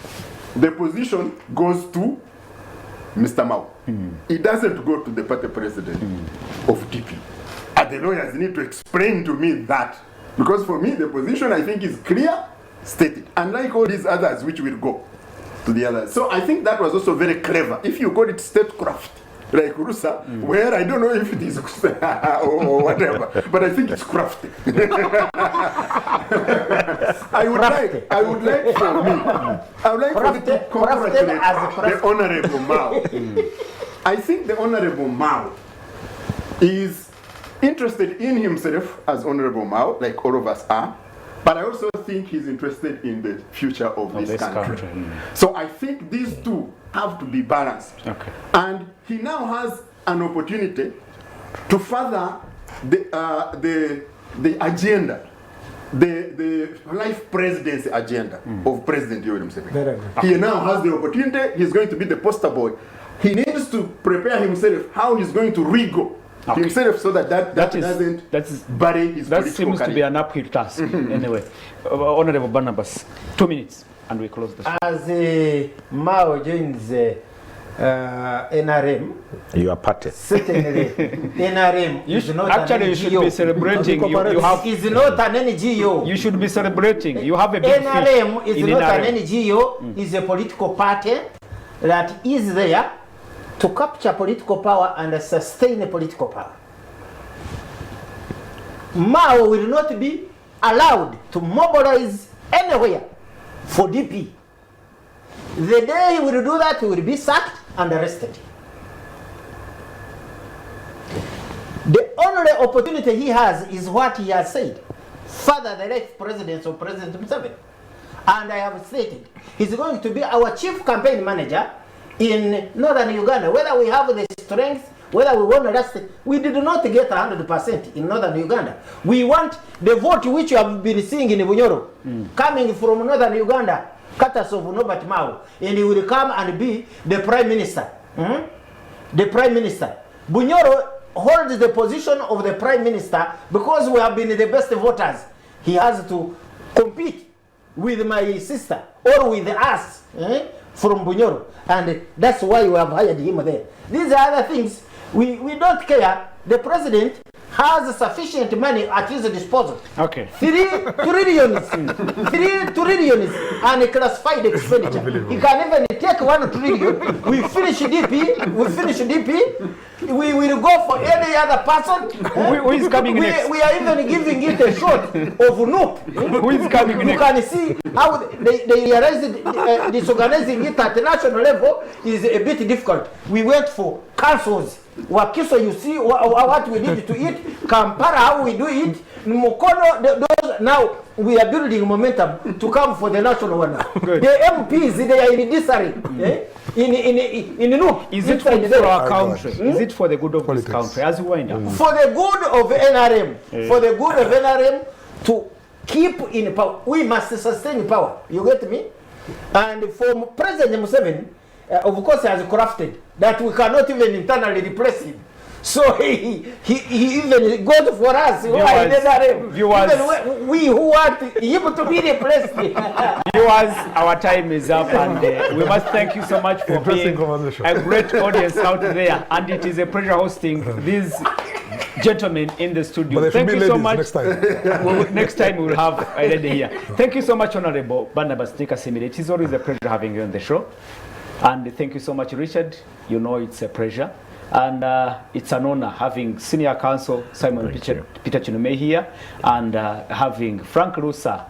the position goes to Mr. Mao. It doesn't go to the party president of DP. And the lawyers need to explain to me that. Because for me, the position I think is clear, stated. Unlike all these others which will go to the others. So I think that was also very clever. If you call it statecraft, like Rusa, where I don't know if it is or whatever, but I think it's crafty. I would like for me to congratulate the Honorable Mao. I think the Honorable Mao is interested in himself as Honorable Mao, like all of us are, but I also think he's interested in the future of this country. So I think these two have to be balanced. Okay. And he now has an opportunity to further the agenda, the life presidency agenda of President Yoweri Museveni. He now has the opportunity. He's going to be the poster boy. He needs to prepare himself how he's going to wriggle himself so that doesn't bury his political That seems career. to be an uphill task. Anyway, Honorable Barnabas, 2 minutes and we close the show. As Mao joins NRM, You are party. certainly NRM You is should, not actually, an you should NGO. be celebrating. You have. Is not an NGO. You should be celebrating. You have a big NRM fish is in not NRM. an NGO. Is a political party that is there to capture political power and sustain political power. Mao will not be allowed to mobilize anywhere for DP. The day he will do that, he will be sacked and arrested. The only opportunity he has is what he has said: further the life presidency of President Museveni. And I have stated, he's going to be our chief campaign manager in northern Uganda. Whether we have the strength, whether we want to last, we did not get 100% in northern Uganda. We want the vote which you have been seeing in Bunyoro coming from northern Uganda, Katas of Norbert Mao, and he will come and be the prime minister. The prime minister. Bunyoro holds the position of the prime minister because we have been the best voters. He has to compete with my sister or with us from Bunyoro, and that's why we have hired him there. These are other things we don't care. The president has sufficient money at his disposal. Okay. 3 trillions, 3 trillions unclassified expenditure. He can even take 1 trillion. We finish DP. We will go for any other person. Who is coming next? We are even giving it a shot of Noop. Who is coming You next? can see how they realize disorganizing it at the national level is a bit difficult. We went for councils. Wakiso, you see what we need to eat. Kampala, how we do it. Mukono, those, now we are building momentum to come for the national one. The MPs, they are in disarray. In Noop. Is it for our country? Is it for the good of this country? As we wind up. For the good of NRM, for the good of NRM to keep in power, we must sustain power. You get me? And for President Museveni, of course, he has crafted that we cannot even internally replace him. So he even goes for us. Even we who want him to be replaced. Viewers, our time is up, and we must thank you so much for being a great audience out there. And it is a pleasure hosting these gentlemen in the studio. But Thank you so much. Next time. Next time we will have a lady here. Thank you so much, Honorable Barnabas Nikasimire. It is always a pleasure having you on the show. And thank you so much, Richard. You know it's a pleasure. And it's an honor having Senior Counsel Simon Peter Chinume here, and having Frank Rusa.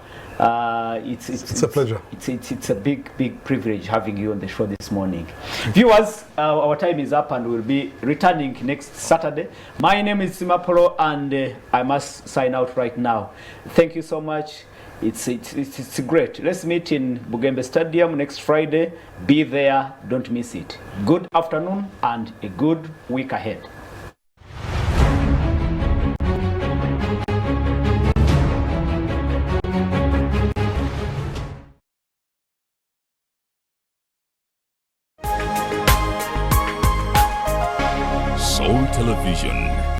It's a pleasure. It's a big privilege having you on the show this morning. Viewers, our time is up, and we'll be returning next Saturday. My name is Simapolo, and I must sign out right now. Thank you so much. It's great. Let's meet in Bugembe Stadium next Friday. Be there. Don't miss it. Good afternoon and a good week ahead. Soul Television,